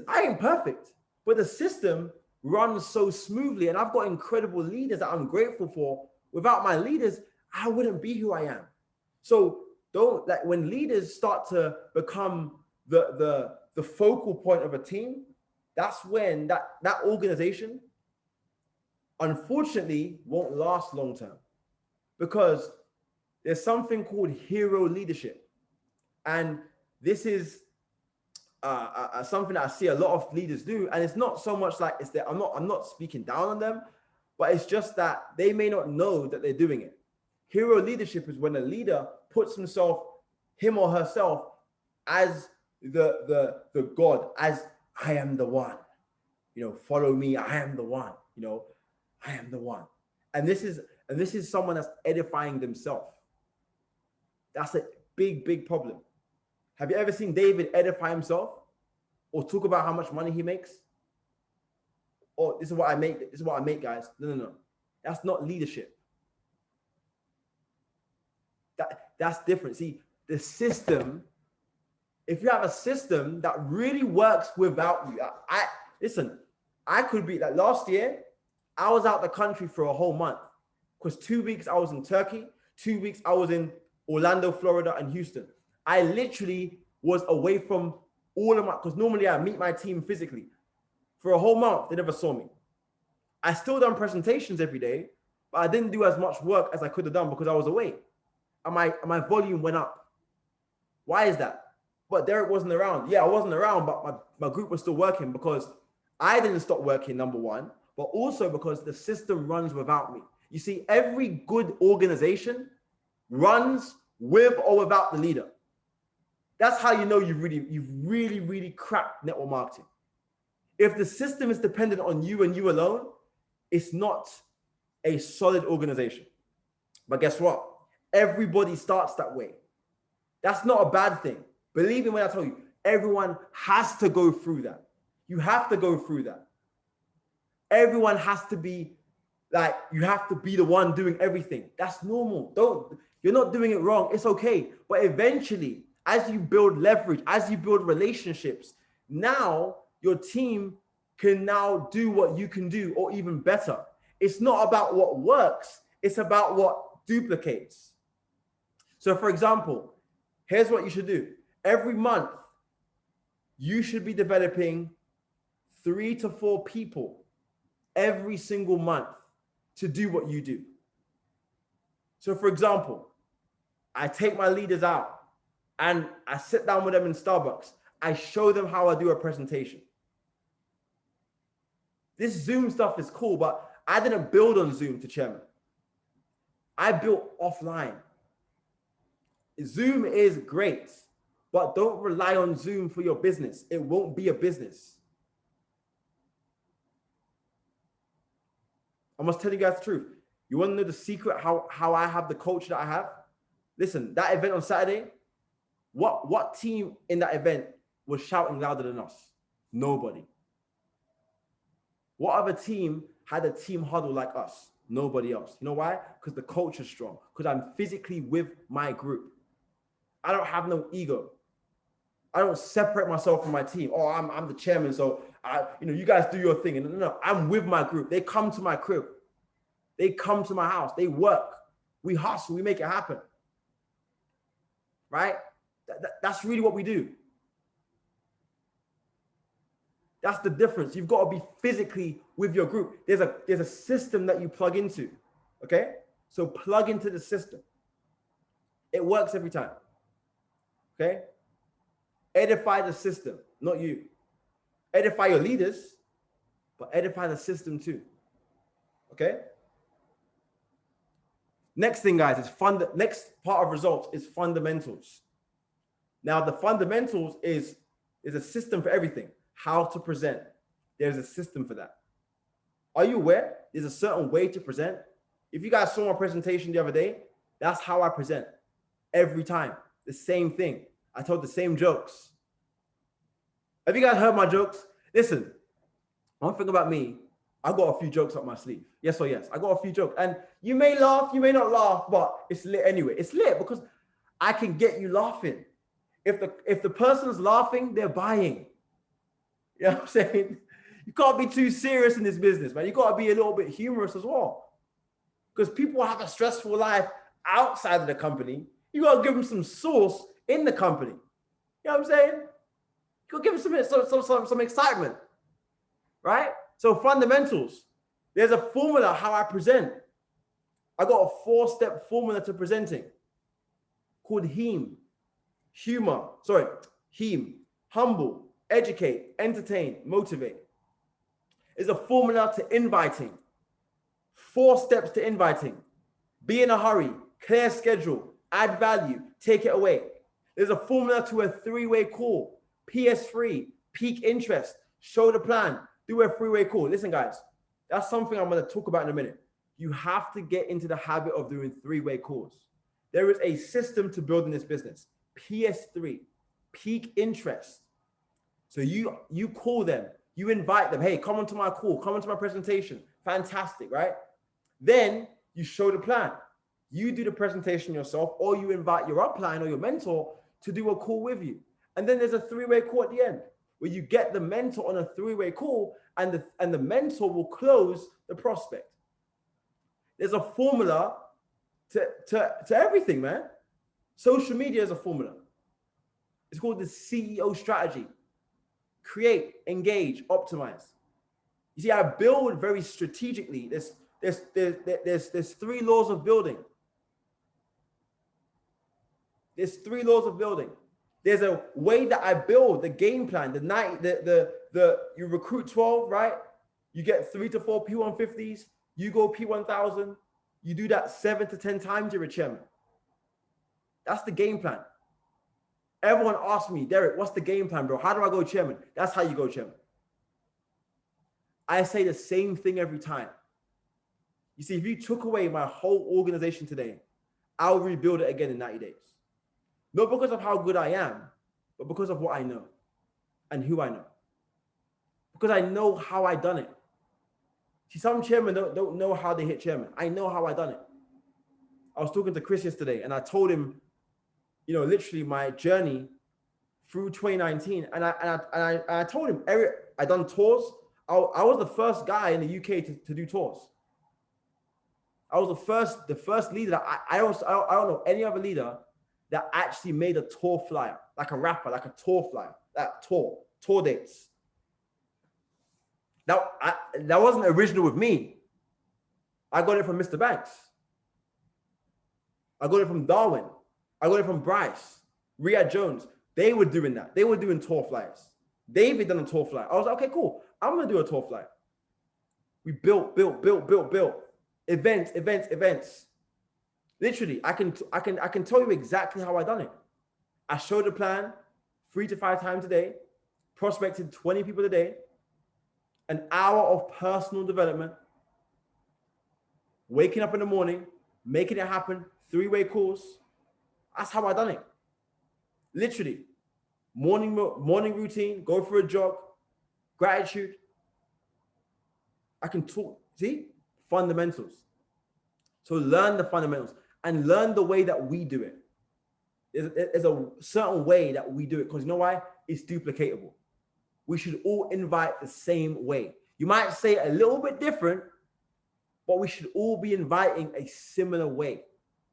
I ain't perfect, but the system runs so smoothly, and I've got incredible leaders that I'm grateful for. Without my leaders, I wouldn't be who I am. So when leaders start to become the focal point of a team, that's when that organization, unfortunately, won't last long term, because there's something called hero leadership. And this is something that I see a lot of leaders do. And it's not so much like I'm not speaking down on them, but it's just that they may not know that they're doing it. Hero leadership is when a leader puts him or herself as the God, as I am the one, follow me. I am the one, I am the one. And this is someone that's edifying themselves. That's a big, big problem. Have you ever seen David edify himself or talk about how much money he makes? Or this is what I make. This is what I make, guys. No. That's not leadership. That's different. See, the system, if you have a system that really works without you, listen, I could be like last year, I was out the country for a whole month, because 2 weeks I was in Turkey, 2 weeks I was in Orlando, Florida, and Houston. I literally was away from all of because normally I meet my team physically. For a whole month, they never saw me. I still done presentations every day, but I didn't do as much work as I could have done because I was away. And my volume went up. Why is that? But Derek wasn't around. Yeah, I wasn't around, but my group was still working, because I didn't stop working, number one, but also because the system runs without me. You see, every good organization runs with or without the leader. That's how you know you've really cracked network marketing. If the system is dependent on you and you alone, it's not a solid organization. But guess what? Everybody starts that way. That's not a bad thing. Believe me when I tell you, everyone has to go through that. You have to go through that. Everyone has to be like, you have to be the one doing everything. That's normal. You're not doing it wrong. It's okay. But eventually, as you build leverage, as you build relationships, now your team can now do what you can do, or even better. It's not about what works. It's about what duplicates. So for example, here's what you should do. Every month, you should be developing 3 to 4 people every single month to do what you do. So for example, I take my leaders out and I sit down with them in Starbucks. I show them how I do a presentation. This Zoom stuff is cool, but I didn't build on Zoom to chairman. I built offline. Zoom is great, but don't rely on Zoom for your business. It won't be a business. I must tell you guys the truth. You want to know the secret how I have the culture that I have? Listen, that event on Saturday, what team in that event was shouting louder than us? Nobody. What other team had a team huddle like us? Nobody else. You know why? Because the culture's strong. Because I'm physically with my group. I don't have no ego. I don't separate myself from my team. Oh, I'm the chairman, so you guys do your thing. And no, I'm with my group. They come to my crib. They come to my house. They work. We hustle. We make it happen. Right? That's really what we do. That's the difference. You've got to be physically with your group. There's a system that you plug into. Okay? So plug into the system. It works every time. Okay? Edify the system, not you. Edify your leaders, but edify the system too. Okay? Next thing, guys, is next part of results is fundamentals. Now, the fundamentals is a system for everything. How to present. There's a system for that. Are you aware? There's a certain way to present. If you guys saw my presentation the other day, that's how I present every time. The same thing. I told the same jokes. Have you guys heard my jokes? Listen, one thing about me, I got a few jokes up my sleeve. Yes or yes, I got a few jokes. And you may laugh, you may not laugh, but it's lit anyway. It's lit because I can get you laughing. If the person's laughing, they're buying. You know what I'm saying? You can't be too serious in this business, man. You got to be a little bit humorous as well. Because people have a stressful life outside of the company. You got to give them some sauce in the company. You know what I'm saying? You got to give them some excitement, right? So fundamentals. There's a formula how I present. I got a 4-step formula to presenting called HEAM. HEAM. Humble, educate, entertain, motivate. Is a formula to inviting. 4 steps to inviting. Be in a hurry, clear schedule, add value, take it away. There's a formula to a 3-way call. PS3, peak interest, show the plan, do a 3-way call. Listen, guys, that's something I'm going to talk about in a minute. You have to get into the habit of doing 3-way calls. There is a system to building this business. PS3, peak interest. So you call them, you invite them. Hey, come onto my call, come onto my presentation. Fantastic, right? Then you show the plan. You do the presentation yourself, or you invite your upline or your mentor to do a call with you. And then there's a 3-way call at the end where you get the mentor on a 3-way call and the mentor will close the prospect. There's a formula to everything, man. Social media is a formula. It's called the CEO strategy. Create, engage, optimize. You see, I build very strategically. There's 3 laws of building. There's 3 laws of building. There's a way that I build the game plan. You recruit 12, right? You get 3 to 4 P150s. You go P1000. You do that 7 to 10 times. You're a chairman. That's the game plan. Everyone asks me, Derek, what's the game plan, bro? How do I go chairman? That's how you go chairman. I say the same thing every time. You see, if you took away my whole organization today, I'll rebuild it again in 90 days. Not because of how good I am, but because of what I know and who I know. Because I know how I done it. See, some chairmen don't know how they hit chairman. I know how I done it. I was talking to Chris yesterday and I told him, literally my journey through 2019. And I told him, Eric, I done tours. I was the first guy in the UK to do tours. I was the first leader that I don't know any other leader that actually made a tour flyer, like a rapper, like a tour flyer, that tour dates. Now, that wasn't original with me. I got it from Mr. Banks. I got it from Darwin. I got it from Bryce, Riyad Jones. They were doing that. They were doing tour flyers. David done a tour flyer. I was like, okay, cool. I'm going to do a tour flyer. We built. Events. Literally, I can tell you exactly how I done it. I showed the plan 3 to 5 times a day, prospected 20 people a day, an hour of personal development, waking up in the morning, making it happen, 3-way calls. That's how I done it. Literally, morning routine, go for a jog, gratitude. I can talk, see? Fundamentals. So learn the fundamentals and learn the way that we do it. There's a certain way that we do it because you know why? It's duplicatable. We should all invite the same way. You might say a little bit different, but we should all be inviting a similar way.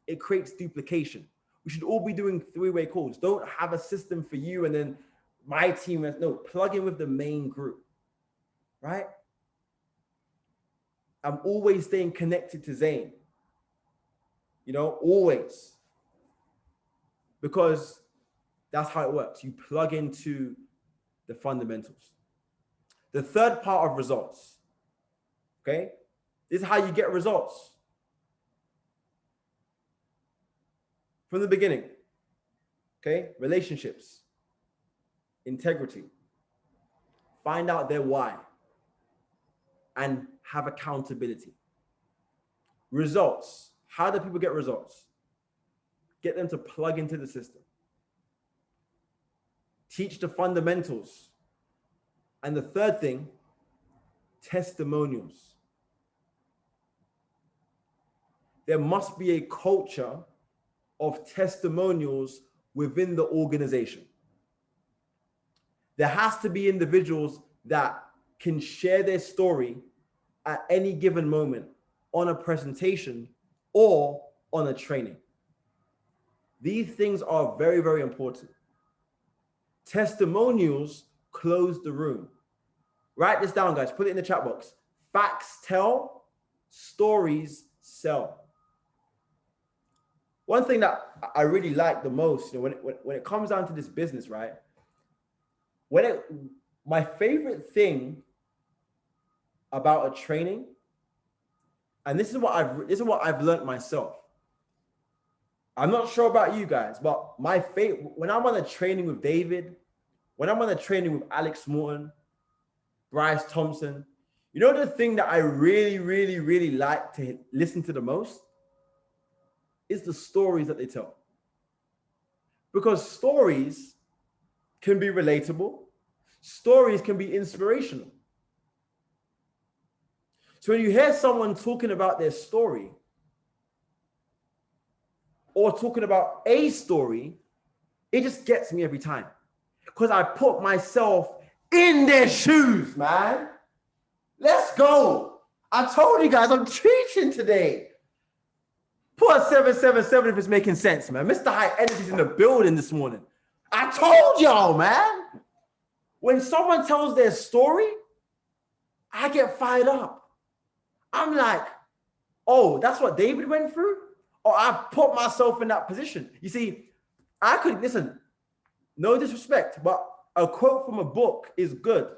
It creates duplication. We should all be doing 3-way calls. Don't have a system for you and then my team. No, plug in with the main group, right? I'm always staying connected to Zane. Always. Because That's how it works. You plug into the fundamentals. The third part of results, okay? This is how you get results. From the beginning, okay? Relationships, integrity. Find out their why and have accountability. Results. How do people get results? Get them to plug into the system. Teach the fundamentals. And the third thing, testimonials. There must be a culture of testimonials within the organization. There has to be individuals that can share their story at any given moment on a presentation or on a training. These things are very, very important. Testimonials close the room. Write this down, guys. Put it in the chat box. Facts tell, stories sell. One thing that I really like the most, when it comes down to this business, right? My favorite thing about a training, and this is what I've learned myself. I'm not sure about you guys, but my favorite, when I'm on a training with David, when I'm on a training with Alex Morton, Bryce Thompson, you know the thing that I really, really, really like to listen to the most is the stories that they tell. Because stories can be relatable. Stories can be inspirational. So when you hear someone talking about their story or talking about a story, it just gets me every time. Because I put myself in their shoes, man. Let's go. I told you guys I'm teaching today. Put a 777 if it's making sense, man. Mr. High Energy's in the building this morning. I told y'all, man. When someone tells their story, I get fired up. I'm like, oh, that's what David went through? Or I put myself in that position. You see, I could, listen, no disrespect, but a quote from a book is good.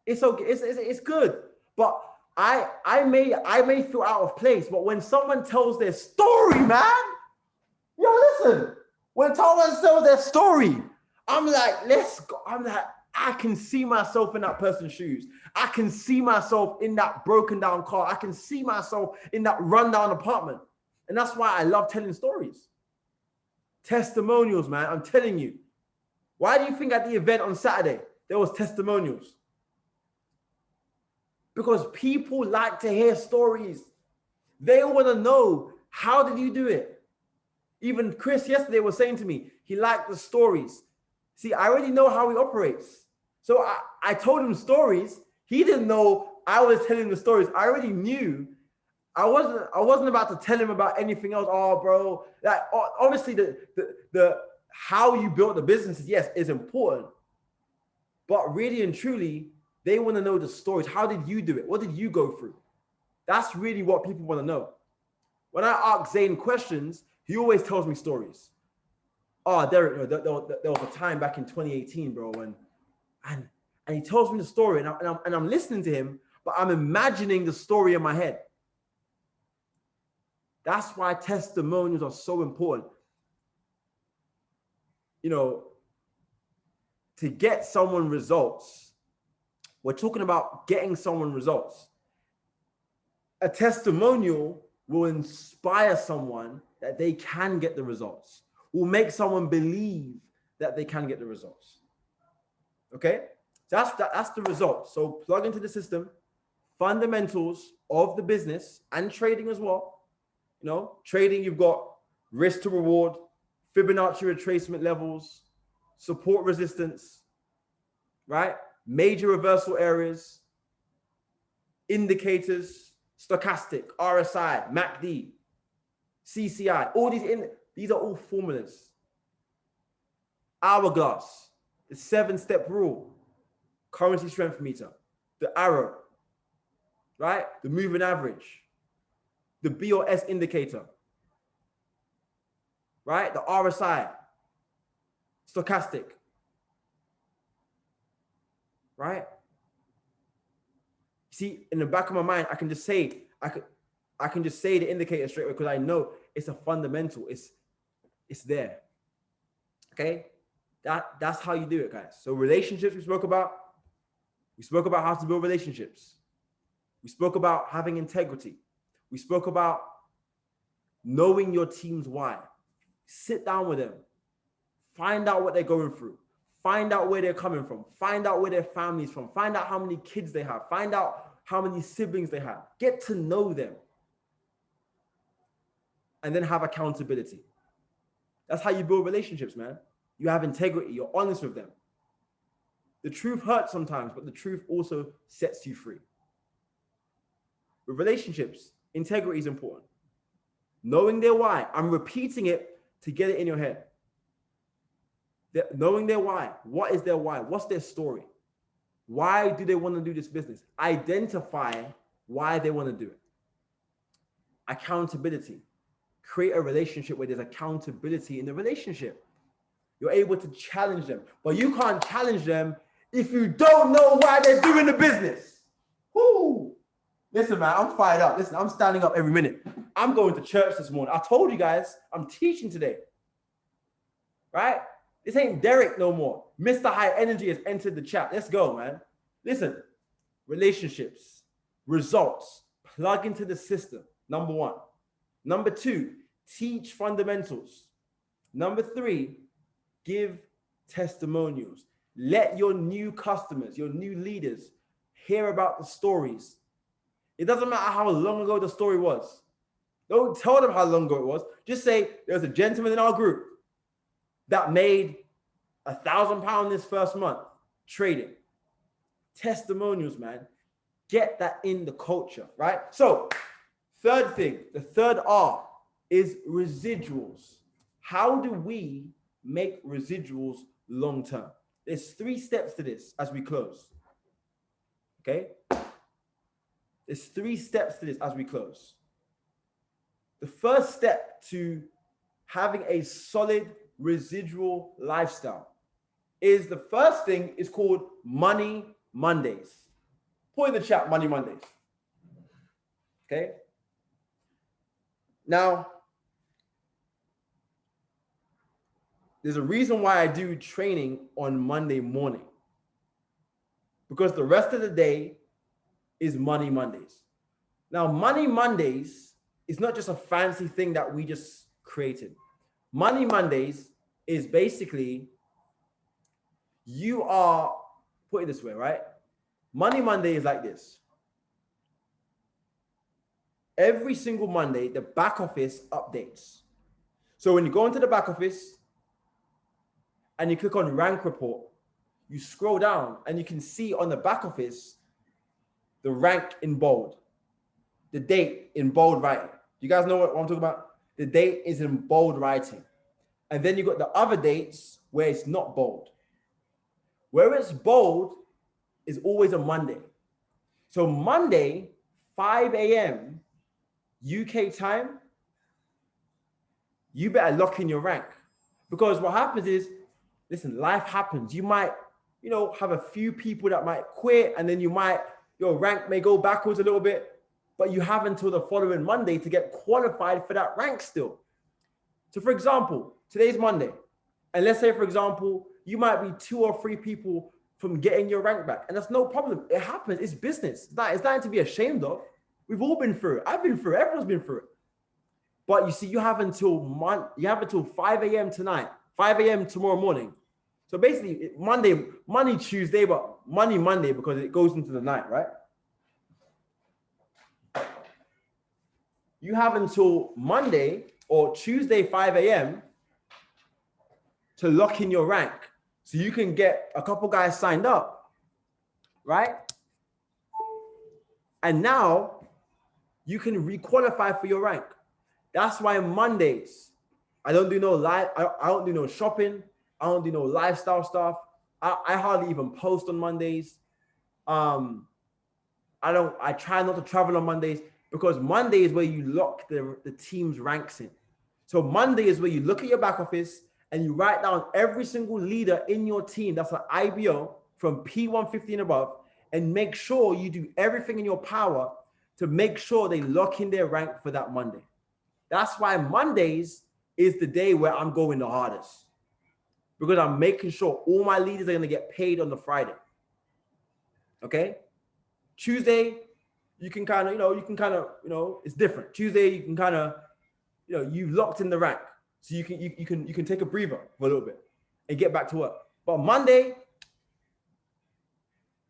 It's okay, it's good. But I may feel out of place, but when someone tells their story, man, yo, listen, when someone tells their story, I'm like, let's go. I'm like, I can see myself in that person's shoes. I can see myself in that broken down car. I can see myself in that rundown apartment. And that's why I love telling stories. Testimonials, man, I'm telling you. Why do you think at the event on Saturday, there was testimonials? Because people like to hear stories. They want to know, how did you do it? Even Chris yesterday was saying to me, he liked the stories. See, I already know how he operates. So I told him stories. He didn't know I was telling the stories. I already knew. I wasn't about to tell him about anything else. Oh, bro, like obviously the how you built the businesses, yes, is important. But really and truly, they want to know the stories. How did you do it? What did you go through? That's really what people want to know. When I ask Zane questions, he always tells me stories. Oh, Derek, there was a time back in 2018, bro, and he tells me the story, and I'm listening to him, but I'm imagining the story in my head. That's why testimonials are so important. You know, to get someone results, we're talking about getting someone results. A testimonial will inspire someone that they can get the results, will make someone believe that they can get the results. Okay? That's the result. So plug into the system, fundamentals of the business and trading as well. You know, trading, you've got risk to reward, Fibonacci retracement levels, support resistance, right? Major reversal areas, indicators, stochastic, RSI, MACD, CCI, all these are all formulas. Hourglass, the 7-step rule, currency strength meter, the arrow, right? The moving average, the B or S indicator, right? The RSI, stochastic. Right? See, in the back of my mind, I can just say the indicator straight away because I know it's a fundamental. It's there. Okay? That's how you do it, guys. So relationships we spoke about. We spoke about how to build relationships. We spoke about having integrity. We spoke about knowing your team's why. Sit down with them. Find out what they're going through. Find out where they're coming from. Find out where their family's from. Find out how many kids they have. Find out how many siblings they have. Get to know them. And then have accountability. That's how you build relationships, man. You have integrity. You're honest with them. The truth hurts sometimes, but the truth also sets you free. With relationships, integrity is important. Knowing their why. I'm repeating it to get it in your head. Knowing their why. What is their why? What's their story? Why do they want to do this business? Identify why they want to do it. Accountability. Create a relationship where there's accountability in the relationship. You're able to challenge them, but you can't challenge them if you don't know why they're doing the business. Woo! Listen, man, I'm fired up. Listen, I'm standing up every minute. I'm going to church this morning. I told you guys, I'm teaching today. Right? This ain't Derek no more. Mr. High Energy has entered the chat. Let's go, man. Listen, relationships, results, plug into the system. Number one. Number two, teach fundamentals. Number three, give testimonials. Let your new customers, your new leaders hear about the stories. It doesn't matter how long ago the story was. Don't tell them how long ago it was. Just say, there's a gentleman in our group that made £1,000 this first month trading. Testimonials, man. Get that in the culture, right? So, third thing, the third R is residuals. How do we make residuals long-term? There's 3 steps to this as we close. Okay? There's 3 steps to this as we close. The first step to having a solid residual lifestyle is the first thing is called Money Mondays. Put in the chat, Money Mondays. Okay? Now, there's a reason why I do training on Monday morning. Because the rest of the day is Money Mondays. Now, Money Mondays is not just a fancy thing that we just created. Money Mondays is basically, put it this way, right? Money Monday is like this. Every single Monday, the back office updates. So when you go into the back office and you click on rank report, you scroll down and you can see on the back office, the rank in bold, the date in bold writing. You guys know what I'm talking about? The date is in bold writing. And then you got the other dates where it's not bold. Where it's bold is always a Monday. So Monday, 5 a.m. UK time, you better lock in your rank. Because what happens is, listen, life happens. You might, have a few people that might quit, and then your rank may go backwards a little bit, but you have until the following Monday to get qualified for that rank still. So for example, today's Monday, and let's say, for example, you might be 2 or 3 people from getting your rank back, and that's no problem. It happens. It's business. It's nothing to be ashamed of. We've all been through it. I've been through it. Everyone's been through it. But you see, you have until 5 a.m. tonight, 5 a.m. tomorrow morning. So basically, Money Tuesday, but Money Monday because it goes into the night, right? You have until Monday or Tuesday, 5 a.m. to lock in your rank. So you can get a couple guys signed up, right? And now you can requalify for your rank. That's why Mondays, I don't do no live, I don't do no shopping. I don't do no lifestyle stuff. I hardly even post on Mondays. I try not to travel on Mondays because Monday is where you lock the team's ranks in. So Monday is where you look at your back office and you write down every single leader in your team that's an IBO from P150 and above, and make sure you do everything in your power to make sure they lock in their rank for that Monday. That's why Mondays is the day where I'm going the hardest, because I'm making sure all my leaders are going to get paid on the Friday. Okay? Tuesday, you can kind of, it's different. Tuesday, you can kind of, you've locked in the rank. So you can take a breather for a little bit and get back to work. But Monday,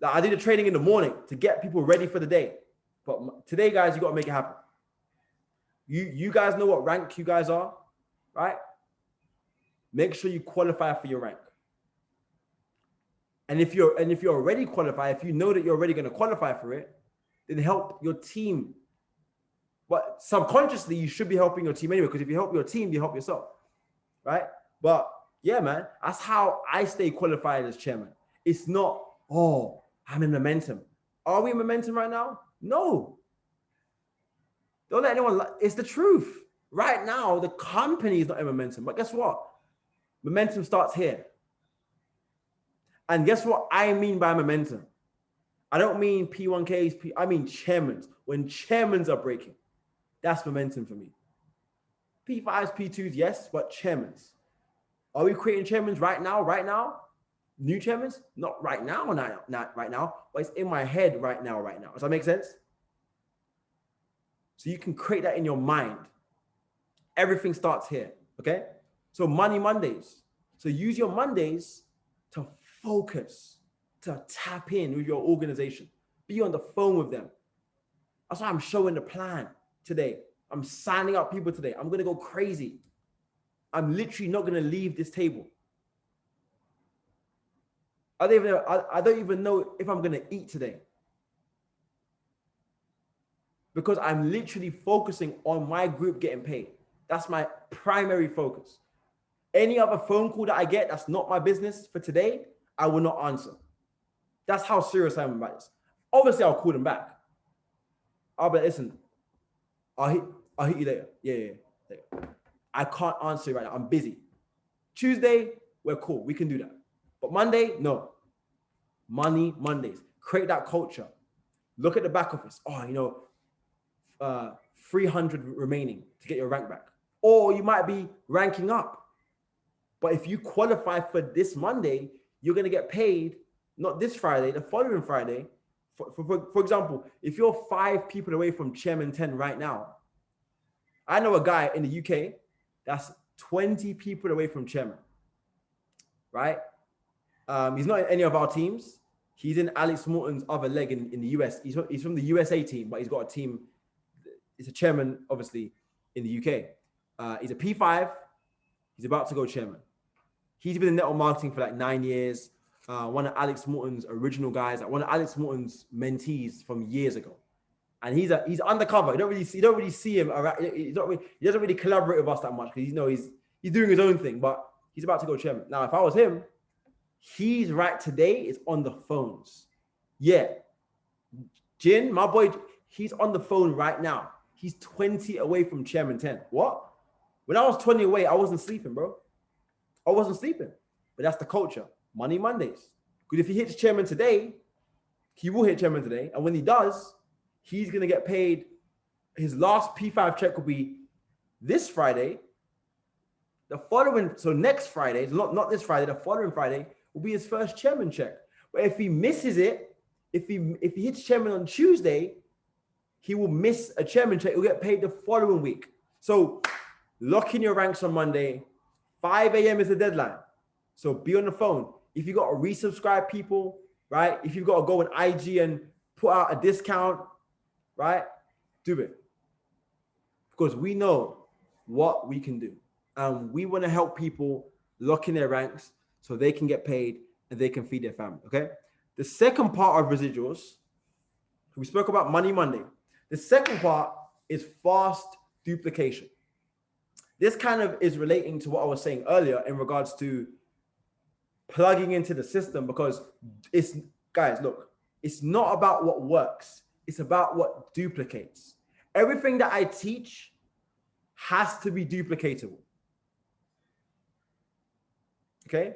I did a training in the morning to get people ready for the day. But today, guys, you got to make it happen. You guys know what rank you guys are, right? Make sure you qualify for your rank. And if you're already qualified, if you know that you're already going to qualify for it, then help your team. But subconsciously, you should be helping your team anyway, because if you help your team, you help yourself, right? But yeah, man, that's how I stay qualified as chairman. It's not, oh, I'm in momentum. Are we in momentum right now? No. Don't let anyone, it's the truth. Right now, the company is not in momentum. But guess what? Momentum starts here. And guess what I mean by momentum? I don't mean P1Ks, I mean chairmans. When chairmans are breaking, that's momentum for me. P5s, P2s, yes, but chairmans. Are we creating chairmans right now? Right now? New chairmans? Not right now, not right now, but it's in my head right now. Does that make sense? So you can create that in your mind. Everything starts here, okay? So Money Mondays. So use your Mondays to focus, to tap in with your organization. Be on the phone with them. That's why I'm showing the plan today. I'm signing up people today. I'm going to go crazy. I'm literally not going to leave this table. I don't even know if I'm going to eat today, because I'm literally focusing on my group getting paid. That's my primary focus. Any other phone call that I get that's not my business for today, I will not answer. That's how serious I am about this. Obviously, I'll call them back. I'll be like, listen, I'll hit you later. Yeah. I can't answer you right now. I'm busy. Tuesday, we're cool. We can do that. But Monday, no. Money Mondays. Create that culture. Look at the back office. 300 remaining to get your rank back. Or you might be ranking up. But if you qualify for this Monday, you're going to get paid, not this Friday, the following Friday. For example, if you're 5 people away from Chairman 10 right now, I know a guy in the UK that's 20 people away from Chairman, right? He's not in any of our teams. He's in Alex Morton's other leg in the US. He's from the USA team, but he's got a team. He's a chairman, obviously, in the UK. He's a P5. He's about to go chairman. He's been in network marketing for like 9 years. One of Alex Morton's original guys, one of Alex Morton's mentees from years ago. And he's undercover. You don't really see him. He doesn't really collaborate with us that much, because he's doing his own thing. But he's about to go chairman. Now, if I was him, he's right today is on the phones. Yeah. Jin, my boy, he's on the phone right now. He's 20 away from Chairman 10. What? When I was 20 away, I wasn't sleeping, bro. I wasn't sleeping. But that's the culture. Money Mondays. Because if he hits Chairman today, he will hit Chairman today. And when he does, he's going to get paid. His last P5 check will be this Friday. So next Friday, not this Friday, the following Friday will be his first Chairman check. But if he misses it, if he hits Chairman on Tuesday, he will miss a Chairman check. He'll get paid the following week. So lock in your ranks on Monday. 5 a.m. is the deadline. So be on the phone. If you got to resubscribe people, right? If you've got to go on IG and put out a discount, right? Do it. Because we know what we can do. And we want to help people lock in their ranks so they can get paid and they can feed their family, okay? The second part of residuals, we spoke about Money Monday. The second part is fast duplication. This kind of is relating to what I was saying earlier in regards to plugging into the system, because guys, look, it's not about what works. It's about what duplicates. Everything that I teach has to be duplicatable. Okay?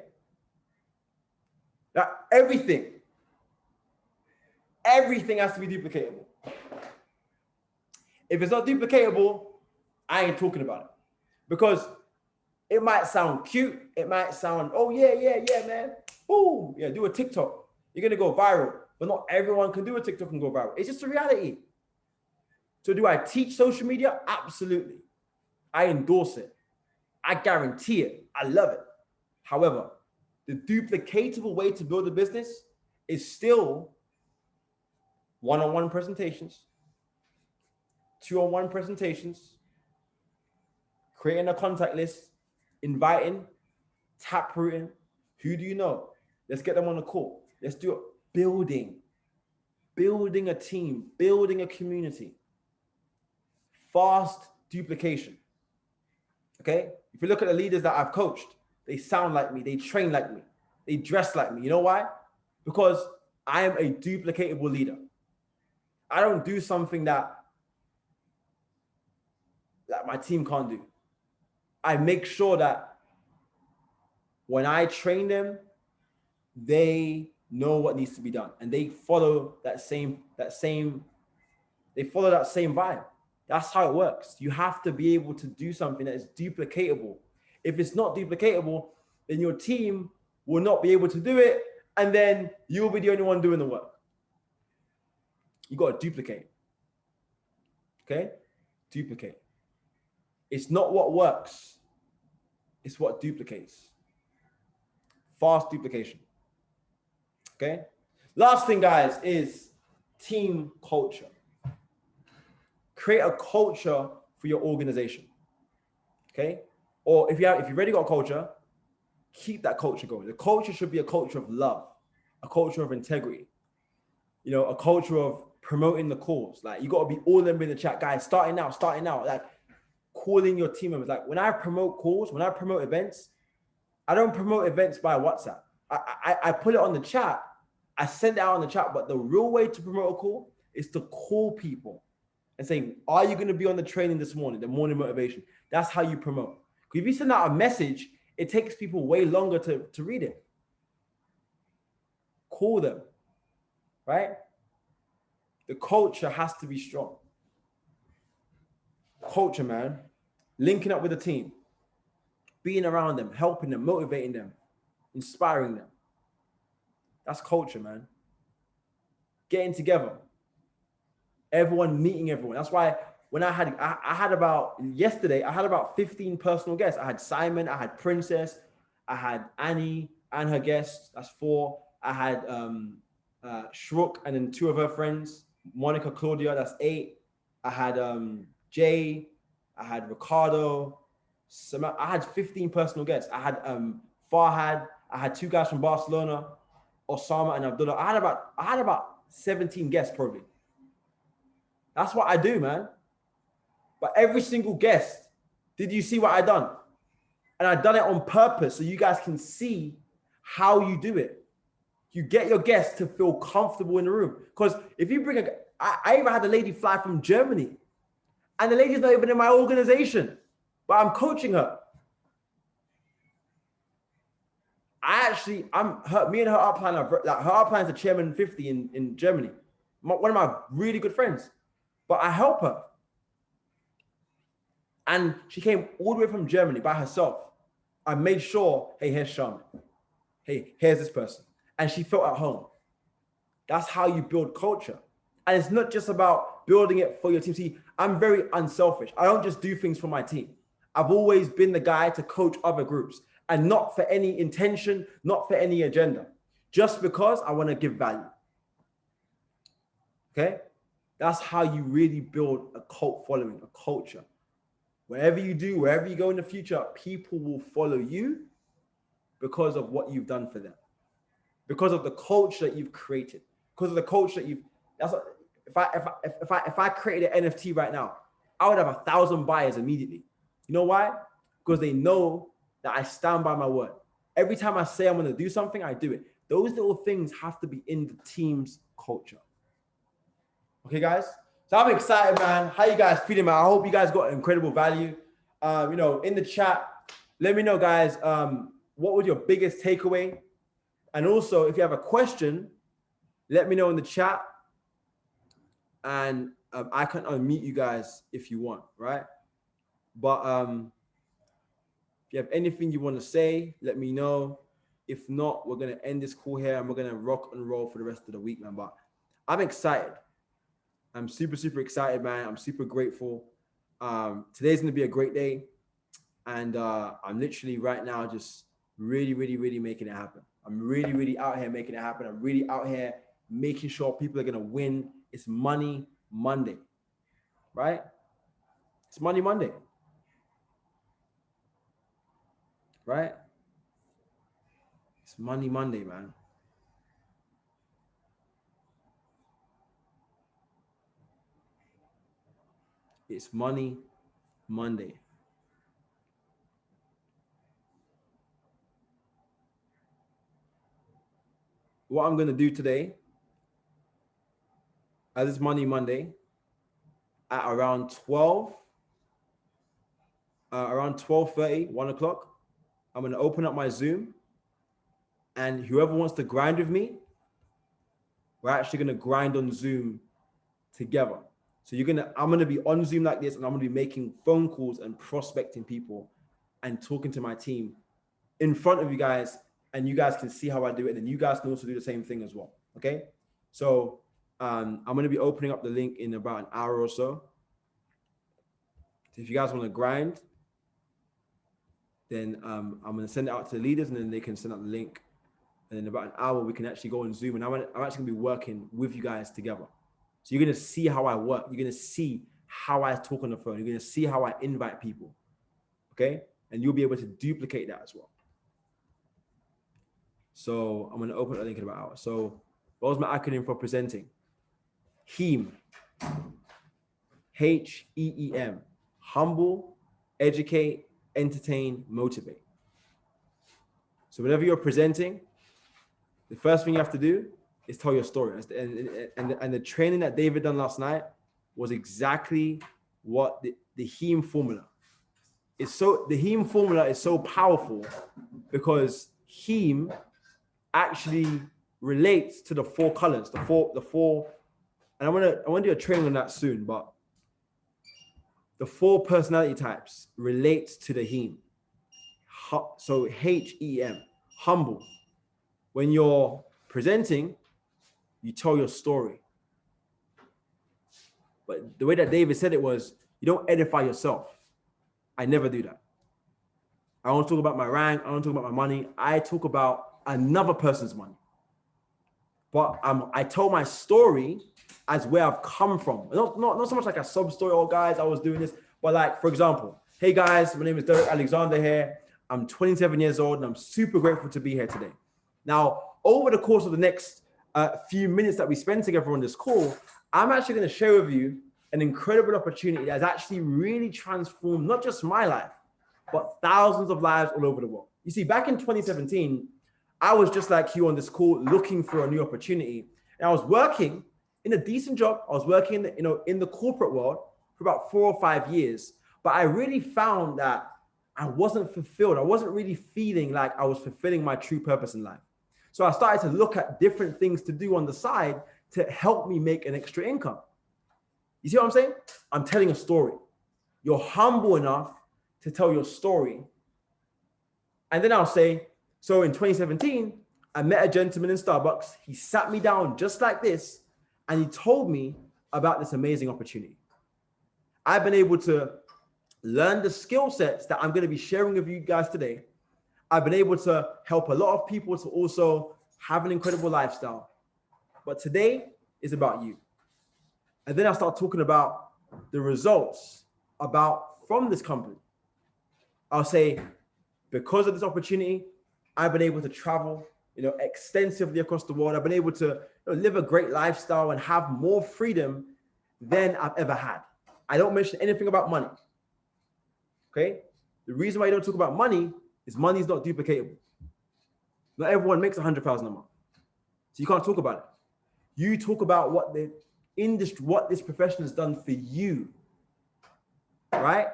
Now, everything has to be duplicatable. If it's not duplicatable, I ain't talking about it. Because it might sound cute. It might sound, oh, yeah, man. Ooh, yeah, do a TikTok. You're going to go viral. But not everyone can do a TikTok and go viral. It's just a reality. So do I teach social media? Absolutely. I endorse it. I guarantee it. I love it. However, the duplicatable way to build a business is still one-on-one presentations, two-on-one presentations, creating a contact list, inviting, tap routing. Who do you know? Let's get them on a call. Let's do it. Building a team, building a community. Fast duplication. Okay? If you look at the leaders that I've coached, they sound like me, they train like me, they dress like me. You know why? Because I am a duplicatable leader. I don't do something that my team can't do. I make sure that when I train them, they know what needs to be done and they follow that same vibe. That's how it works. You have to be able to do something that is duplicatable. If it's not duplicatable, then your team will not be able to do it, and then you'll be the only one doing the work. You got to duplicate. Okay? Duplicate. It's not what works. It's what duplicates. Fast duplication. Okay? Last thing, guys, is team culture. Create a culture for your organization. Okay? Or if you already got a culture, keep that culture going. The culture should be a culture of love, a culture of integrity, a culture of promoting the cause. Like, you got to be all them in the chat, guys, starting out, like calling your team members. Like, when I promote calls, when I promote events, I don't promote events by WhatsApp. I put it on the chat. I send it out on the chat, but the real way to promote a call is to call people and saying, are you going to be on the training this morning, the morning motivation? That's how you promote. If you send out a message, it takes people way longer to read it. Call them, right? The culture has to be strong. Culture, man. Linking up with the team. Being around them, helping them, motivating them, inspiring them. That's culture, man. Getting together. Everyone meeting everyone. That's why when I had about 15 personal guests. I had Simon, I had Princess, I had Annie and her guests. That's 4. I had Shrook and then 2 of her friends, Monica, Claudia. That's 8. I had Jay. I had Ricardo. I had 15 personal guests. I had Farhad. I had 2 guys from Barcelona, Osama and Abdullah. I had about 17 guests probably. That's what I do, man. But every single guest, did you see what I done? And I done it on purpose so you guys can see how you do it. You get your guests to feel comfortable in the room. Because if you bring I even had a lady fly from Germany, and the lady's not even in my organization, but I'm coaching her. Me and her upline are her upline's a chairman 50 in Germany. One of my really good friends. But I help her. And she came all the way from Germany by herself. I made sure, hey, here's Charmin. Hey, here's this person. And she felt at home. That's how you build culture. And it's not just about building it for your team. See, I'm very unselfish. I don't just do things for my team. I've always been the guy to coach other groups, and not for any intention, not for any agenda, just because I want to give value. Okay? That's how you really build a cult following, a culture. Wherever you do, wherever you go in the future, people will follow you because of what you've done for them, because of the culture that you've created, because of the culture that if I created an NFT right now, I would have 1,000 buyers immediately. You know why? Because they know that I stand by my word. Every time I say I'm going to do something, I do it. Those little things have to be in the team's culture. Okay, guys? So I'm excited, man. How you guys feeling, man? I hope you guys got incredible value. In the chat, let me know, guys. what was your biggest takeaway? And also, if you have a question, let me know in the chat, and I can unmute you guys if you want, right? But if you have anything you want to say, let me know. If not, we're gonna end this call here, and we're gonna rock and roll for the rest of the week, man. But I'm excited. I'm super, super excited, man. I'm super grateful. Today's gonna be a great day, and I'm literally right now just really, really, really making it happen. I'm really, really out here making it happen. I'm really out here making sure people are gonna win. It's Money Monday, right? It's Money Monday, right? It's Money Monday, man. It's Money Monday. What I'm gonna do today, as it's Money Monday, at around 12:30, 1 o'clock, I'm gonna open up my Zoom, and whoever wants to grind with me, we're actually gonna grind on Zoom together. So I'm gonna be on Zoom like this, and I'm gonna be making phone calls and prospecting people and talking to my team in front of you guys, and you guys can see how I do it, and you guys can also do the same thing as well. Okay, so I'm gonna be opening up the link in about an hour or so. So if you guys want to grind, then I'm gonna send it out to the leaders, and then they can send out the link, and in about an hour we can actually go on Zoom, and I'm actually gonna be working with you guys together. So you're gonna see how I work. You're gonna see how I talk on the phone. You're gonna see how I invite people. Okay, and you'll be able to duplicate that as well. So I'm gonna open the link in about an hour. So what was my acronym for presenting? HEEM. HEEM. Humble, educate, entertain, motivate. So whenever you're presenting, the first thing you have to do is tell your story. And the training that David done last night was exactly what the HEEM formula. The HEEM formula is so powerful because HEEM actually relates to the 4 colors, the four, and I want to do a training on that soon, but the 4 personality types relates to the HEEM. So HEEM, humble. When you're presenting, you tell your story. But the way that David said it was, you don't edify yourself. I never do that. I don't talk about my rank. I don't talk about my money. I talk about another person's money. But I tell my story as where I've come from. Not so much like a sub story, oh guys, I was doing this. But like, for example, hey guys, my name is Derek Alexander here. I'm 27 years old and I'm super grateful to be here today. Now, over the course of the next few minutes that we spend together on this call, I'm actually going to share with you an incredible opportunity that has actually really transformed not just my life, but thousands of lives all over the world. You see, back in 2017, I was just like you on this call looking for a new opportunity. And I was working in a decent job. I was working in the corporate world for about 4 or 5 years. But I really found that I wasn't fulfilled. I wasn't really feeling like I was fulfilling my true purpose in life. So I started to look at different things to do on the side to help me make an extra income. You see what I'm saying? I'm telling a story. You're humble enough to tell your story. And then I'll say, so in 2017, I met a gentleman in Starbucks. He sat me down just like this, and he told me about this amazing opportunity. I've been able to learn the skill sets that I'm going to be sharing with you guys today. I've been able to help a lot of people to also have an incredible lifestyle. But today is about you. And then I'll start talking about the results from this company. I'll say, because of this opportunity, I've been able to travel, extensively across the world. I've been able to live a great lifestyle and have more freedom than I've ever had. I don't mention anything about money. Okay? The reason why I don't talk about money is money is not duplicatable. Not everyone makes 100,000 a month. So you can't talk about it. You talk about what the industry, what this profession has done for you. Right?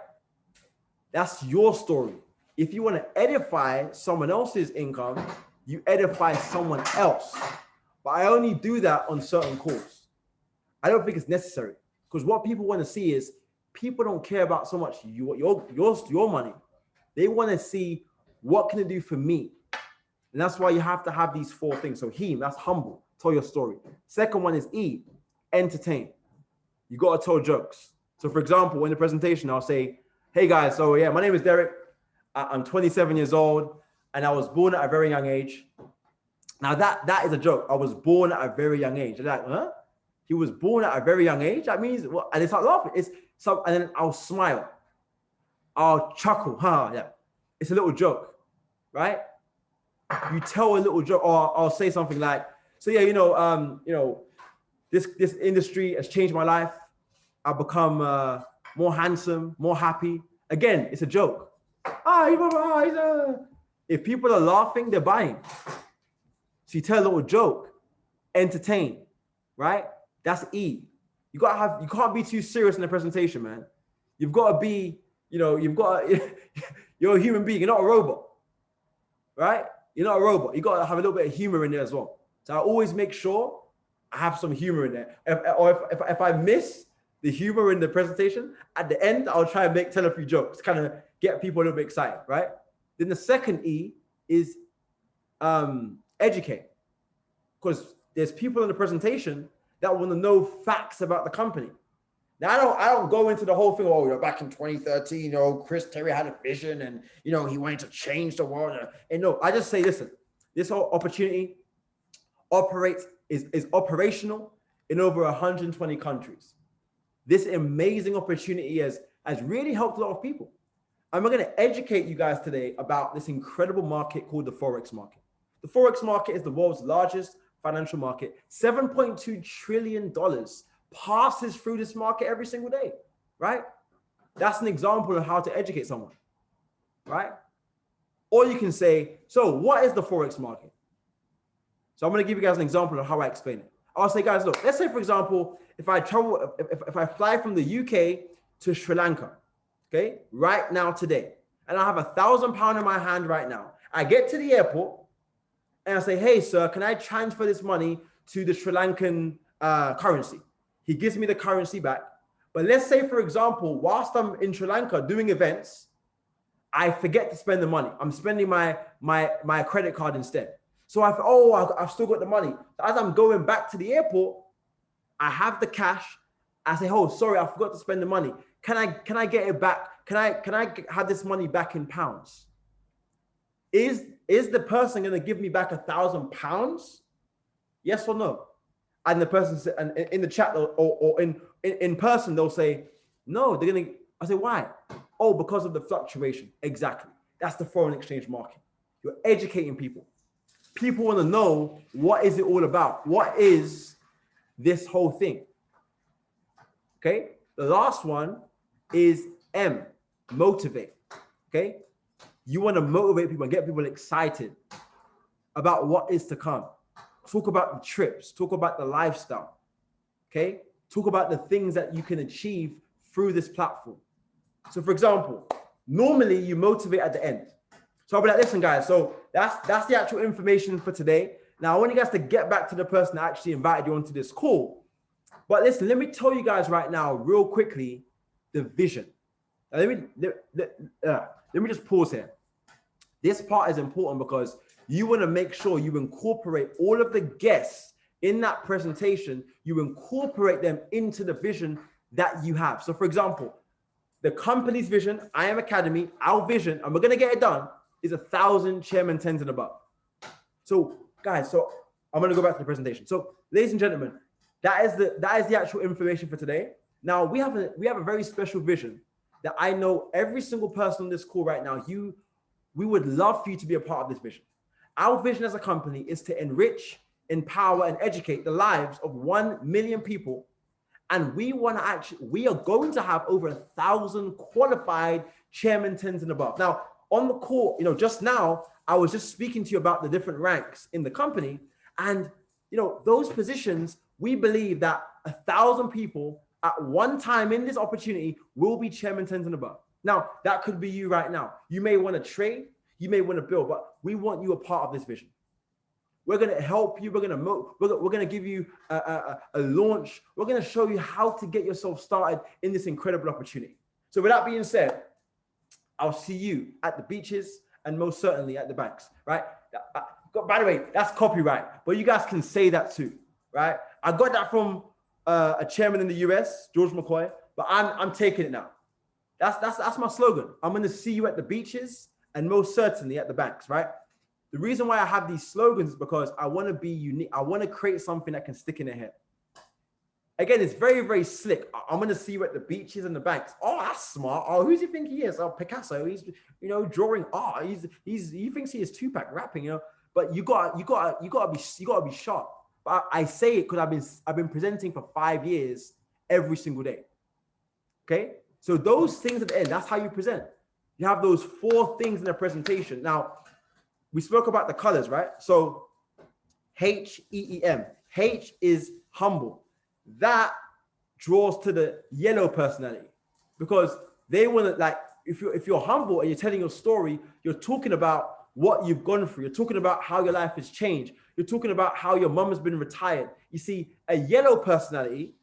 That's your story. If you want to edify someone else's income, you edify someone else. But I only do that on certain calls. I don't think it's necessary, because what people want to see is, people don't care about so much your money. They want to see, what can it do for me? And that's why you have to have these 4 things. So Heem, that's humble, tell your story. Second one is E, entertain. You got to tell jokes. So for example, in the presentation, I'll say, hey guys, so yeah, my name is Derek. I'm 27 years old, and I was born at a very young age. Now that is a joke. I was born at a very young age. They're like, huh? He was born at a very young age? That means what? And they start laughing. And then I'll smile. I'll chuckle. Yeah. It's a little joke, right? You tell a little joke, or I'll say something like, so yeah, this industry has changed my life. I've become more handsome, more happy. Again, it's a joke. If people are laughing, they're buying. So you tell a little joke, entertain, right? That's E. You can't be too serious in the presentation, man. You've got to be, you're a human being. You're not a robot, right? You're not a robot. You got to have a little bit of humor in there as well. So I always make sure I have some humor in there. If I miss the humor in the presentation, at the end, I'll try and tell a few jokes, kind of get people a little bit excited, right? Then the second E is educate. Because there's people in the presentation that want to know facts about the company. Now, I don't go into the whole thing, back in 2013, Chris Terry had a vision and, he wanted to change the world. And no, I just say, listen, this whole opportunity is operational in over 120 countries. This amazing opportunity has really helped a lot of people. And we're going to educate you guys today about this incredible market called the Forex market. The Forex market is the world's largest financial market. $7.2 trillion passes through this market every single day, right? That's an example of how to educate someone, right? Or you can say, so what is the Forex market? So I'm going to give you guys an example of how I explain it. I'll say, guys, look, let's say, for example, if I fly from the UK to Sri Lanka, okay, right now, today, and I have £1,000 in my hand right now. I get to the airport and I say, hey, sir, can I transfer this money to the Sri Lankan currency? He gives me the currency back. But let's say, for example, whilst I'm in Sri Lanka doing events, I forget to spend the money. I'm spending my credit card instead. So I've still got the money. As I'm going back to the airport, I have the cash. I say, oh, sorry, I forgot to spend the money. Can I get it back? Can I have this money back in pounds? Is the person going to give me back £1,000? Yes or no? And the person said, and in the chat or in person, they'll say, no, they're going to. I say, why? Oh, because of the fluctuation. Exactly. That's the foreign exchange market. You're educating people. People want to know, what is it all about? What is this whole thing? Okay. The last one is M, motivate. Okay. You want to motivate people and get people excited about what is to come. Talk about the trips, talk about the lifestyle. Okay. Talk about the things that you can achieve through this platform. So for example, normally you motivate at the end. So I'll be like, listen, guys, so that's the actual information for today. Now I want you guys to get back to the person that actually invited you onto this call. But listen, let me tell you guys right now, real quickly, the vision. Now, let me just pause here. This part is important because you want to make sure you incorporate all of the guests in that presentation. You incorporate them into the vision that you have. So for example, the company's vision, I Am Academy, our vision, and we're going to get it done, is 1,000 chairman 10s and above. So guys, so I'm going to go back to the presentation. So ladies and gentlemen, that is the actual information for today. Now we have a very special vision that I know every single person on this call right now, we would love for you to be a part of this vision. Our vision as a company is to enrich, empower, and educate the lives of 1 million people. And we are going to have over 1,000 qualified chairman 10s and above. Now, on the call, just now, I was just speaking to you about the different ranks in the company. And, those positions, we believe that 1,000 people at one time in this opportunity will be chairman 10s and above. Now, that could be you right now. You may want to trade, you may want to build, but we want you a part of this vision. We're going to help you. We're going to give you a launch. We're going to show you how to get yourself started in this incredible opportunity. So with that being said, I'll see you at the beaches and most certainly at the banks, right? By the way, that's copyright, but you guys can say that too, right? I got that from a chairman in the US, George McCoy, but I'm taking it now. That's my slogan. I'm going to see you at the beaches and most certainly at the banks, right? The reason why I have these slogans is because I want to be unique. I want to create something that can stick in their head. Again, it's very, very slick. I'm going to see you at the beaches and the banks. Oh, that's smart. Oh, who does he think he is? Oh, Picasso. He's, drawing art. He thinks he is Tupac rapping, But you gotta be sharp. But I say it because I've been presenting for 5 years every single day. Okay. So those things at the end, that's how you present. You have those 4 things in the presentation. Now, we spoke about the colors, right? So HEEM. H is humble. That draws to the yellow personality because they want to, like, if you're humble and you're telling your story, you're talking about what you've gone through. You're talking about how your life has changed. You're talking about how your mom has been retired. You see, a yellow personality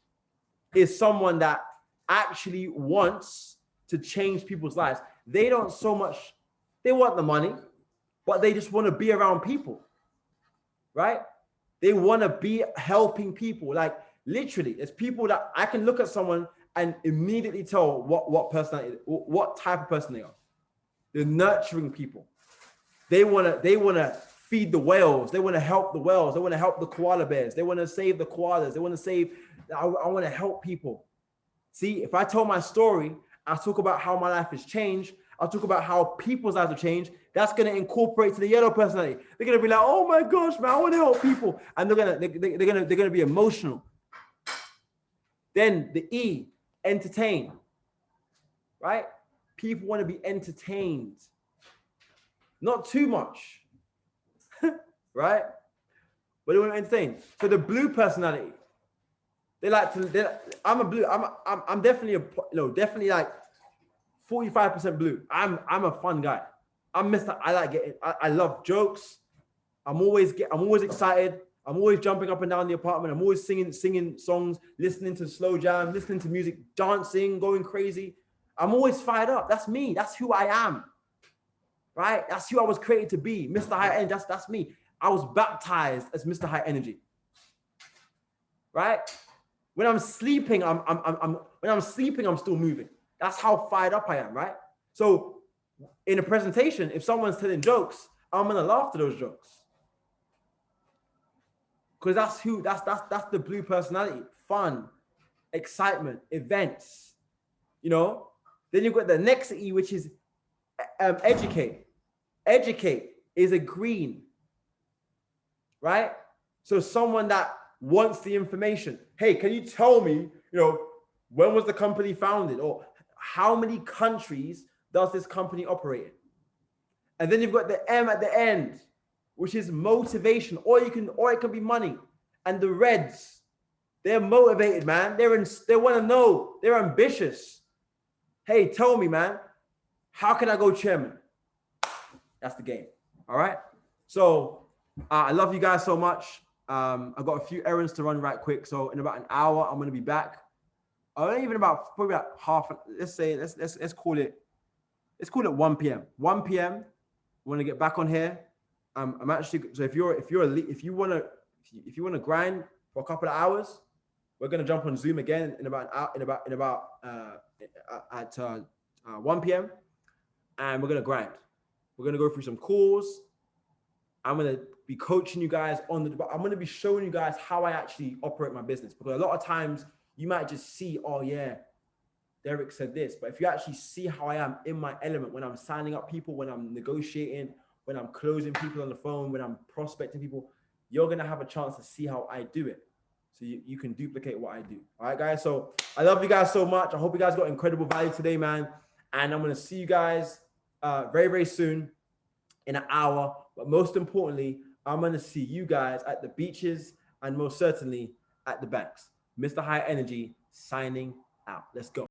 is someone that actually wants to change people's lives. They don't so much, they want the money, but they just want to be around people, right? They want to be helping people. Like literally, it's people that I can look at someone and immediately tell what personality, what type of person they are. They're nurturing people. They want to feed the whales. They want to help the whales. They want to help the koala bears. They want to save the koalas. They want to save, I want to help people. See, if I tell my story, I talk about how my life has changed. I'll talk about how people's lives have changed. That's going to incorporate to the yellow personality. They're going to be like, oh my gosh, man, I want to help people. And they're going to be emotional. Then the E, entertain, right? People want to be entertained. Not too much, right? But they want to entertain. So the blue personality, I'm definitely definitely like 45% blue. I'm a fun guy. I love jokes. I'm always excited. I'm always jumping up and down the apartment. I'm always singing songs, listening to slow jam, listening to music, dancing, going crazy. I'm always fired up. That's me. That's who I am. Right? That's who I was created to be. Mr. High Energy. That's me. I was baptized as Mr. High Energy. Right? When I'm sleeping, I'm still moving. That's how fired up I am, right? So in a presentation, if someone's telling jokes, I'm gonna laugh to those jokes. Because that's the blue personality. Fun, excitement, events. Then you've got the next E, which is educate. Educate is a green, right? So someone that wants the information. Hey, can you tell me, when was the company founded, or how many countries does this company operate in? And then you've got the M at the end, which is motivation, or it can be money. And the reds, they're motivated, man. They want to know. They're ambitious. Hey, tell me, man, how can I go chairman? That's the game. All right. So I love you guys so much. I've got a few errands to run right quick. So in about an hour, I'm going to be back. Probably about half. Let's call it 1 p.m. 1 p.m. I want to get back on here. I'm actually, so if you want to grind for a couple of hours, we're going to jump on Zoom again in about an hour, at 1 p.m. and we're going to grind. We're going to go through some calls. I'm going to be coaching you guys I'm going to be showing you guys how I actually operate my business, because a lot of times you might just see, oh yeah, Derek said this, but if you actually see how I am in my element, when I'm signing up people, when I'm negotiating, when I'm closing people on the phone, when I'm prospecting people, you're going to have a chance to see how I do it. So you can duplicate what I do. All right, guys. So I love you guys so much. I hope you guys got incredible value today, man. And I'm going to see you guys very, very soon in an hour. But most importantly, I'm going to see you guys at the beaches and most certainly at the banks. Mr. High Energy signing out. Let's go.